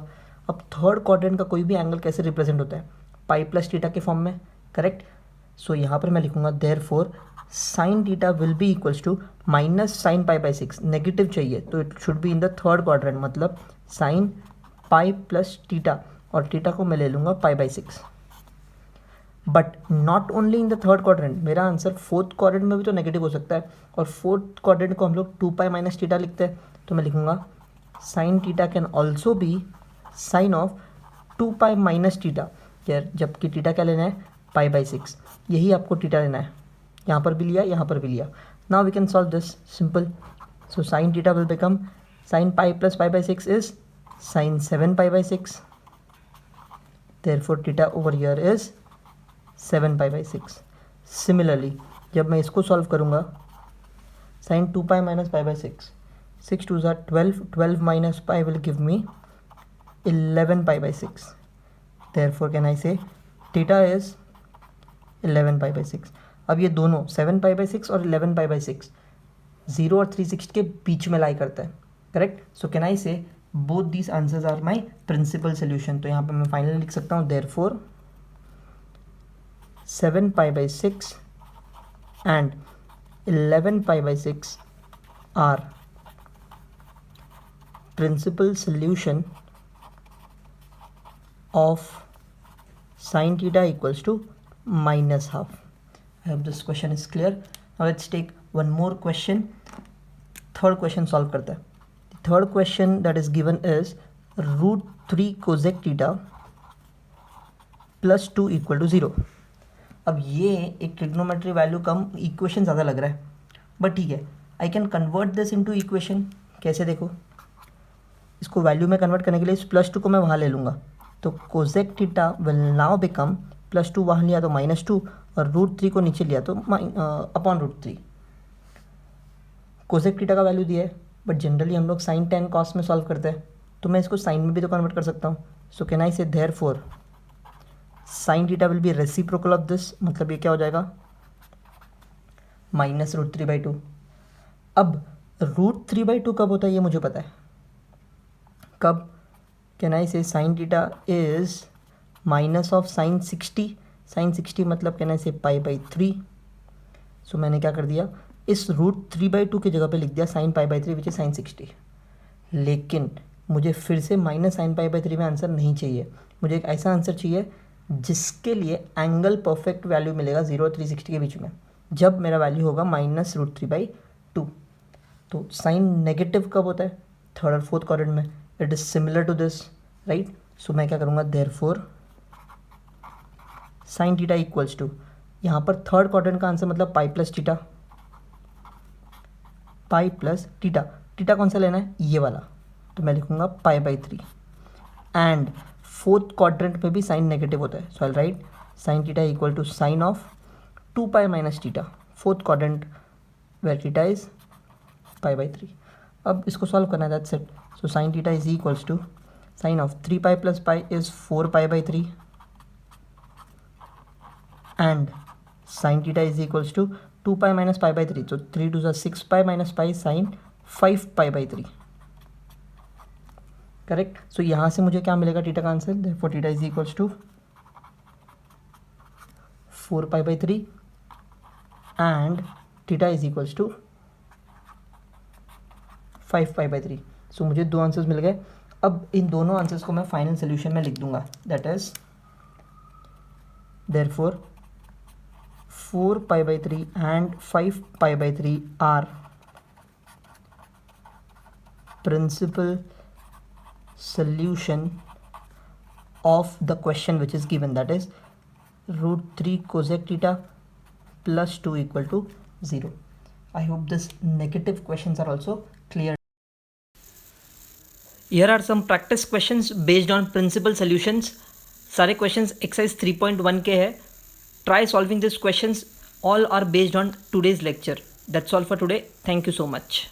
अब थर्ड क्वाड्रेंट का कोई भी एंगल कैसे रिप्रेजेंट होता है? पाई प्लस थीटा के फॉर्म में, करेक्ट। सो यहाँ पर मैं लिखूंगा therefore sine theta will be equals to minus sine pi by 6, negative चाहिए तो it should be in the third quadrant, मतलब साइन पाई प्लस थीटा, और थीटा को मैं ले लूँगा pi by 6। But not only in the third quadrant, मेरा answer fourth quadrant में भी तो नेगेटिव हो सकता है, और फोर्थ क्वाड्रेंट को हम लोग 2 पाई माइनस थीटा लिखते हैं। तो मैं लिखूँगा sine theta can also be sine of 2 pi minus theta, यार जबकि थीटा क्या लेना है? Pi by 6। यही आपको थीटा लेना है, यहाँ पर भी लिया, यहाँ पर भी लिया। Now we can solve this simple. So sine theta will become sine pi plus pi by 6 is sine 7 pi by 6, therefore theta over here is 7 pi by 6। Similarly जब मैं इसको सॉल्व करूँगा, sine 2 pi minus pi by 6, 6 2 ज़ार 12, 12 minus pi will give me 11 pi by 6। Therefore can I say theta is 11 pi by 6। अब ये दोनों 7 pi by 6 और 11 pi by 6 0 और 360 के बीच में लाई करता है, correct. So can I say both these answers are my principal solution. तो यहाँ पे मैं फाइनली लिख सकता हूँ therefore 7 pi by 6 and 11 pi by 6 are principal solution of sin theta equals to minus half. I hope this question is clear. Now let's take one more question. Third question solve करते हैं. The third question that is given is root 3 cosec theta plus 2 equal to 0. अब ये एक trigonometry value कम equation ज़्यादा लग रहा है, but ठीक है, I can convert this into equation. कैसे देखो, इसको वैल्यू में कन्वर्ट करने के लिए इस +2 को मैं वहाँ ले लूँगा, तो cosec theta will now become +2, वहाँ लिया तो -2 और √3 को नीचे लिया तो अपॉन √3। कोसेक थीटा का वैल्यू दिया है, बट जनरली हम लोग साइन tan cos में सॉल्व करते हैं, तो मैं इसको साइन में भी तो कन्वर्ट कर सकता हूँ। सो can I say therefore sine theta will B reciprocal of this, मतलब ये क्या हो जाएगा -√3/2। अब √3/2 कब होता है ये मुझे पता है, कब। Can I say sine theta is minus of sine 60, sine 60 मतलब कैन आई से π/3। सो मैंने क्या कर दिया, इस √3/2 की जगह पे लिख दिया साइन π/3 विच इज साइन 60। लेकिन मुझे फिर से माइनस साइन π/3 में आंसर नहीं चाहिए, मुझे एक ऐसा आंसर चाहिए जिसके लिए एंगल परफेक्ट वैल्यू मिलेगा 0 और 360 के बीच में, जब मेरा वैल्यू होगा -√3/2। तो साइन नेगेटिव कब होता है, थर्ड और फोर्थ क्वाड्रेंट में। It is similar to this, right. So मैं क्या करूँगा, therefore sine theta equals to, यहाँ पर थर्ड क्वाड्रेंट का आंसर मतलब pi plus theta, pi plus theta. Theta कौन सा लेना है, ये वाला, तो मैं लिखूँगा π/3। एंड फोर्थ क्वाड्रेंट में भी साइन नेगेटिव होता है, so I write sine theta equal to sine of 2 pi minus theta, fourth quadrant where theta is π/3। अब इसको सॉल्व करना है, that's it. So sine theta is equals to sine of 3 pi plus pi is 4 π/3 and sine theta is equals to 2 pi minus π/3, तो 3 2 6 pi minus pi sine 5 π/3, correct. सो यहाँ से मुझे क्या मिलेगा थीटा का answer, therefore theta is equals to 4 π/3 and theta is equals to 5 π/3। सो मुझे दो आंसर्स मिल गए। अब इन दोनों आंसर्स को मैं फाइनल सोल्यूशन में लिख दूंगा, that is therefore 4 π/3 and 5 π/3 are principal solution of the question which is given, that is √3 cosec theta plus 2 equal to 0. I hope this negative questions are also clear. Here are some practice questions based on principal solutions. सारे questions exercise 3.1 के है. Try solving these questions. All are based on today's lecture. That's all for today. Thank you so much.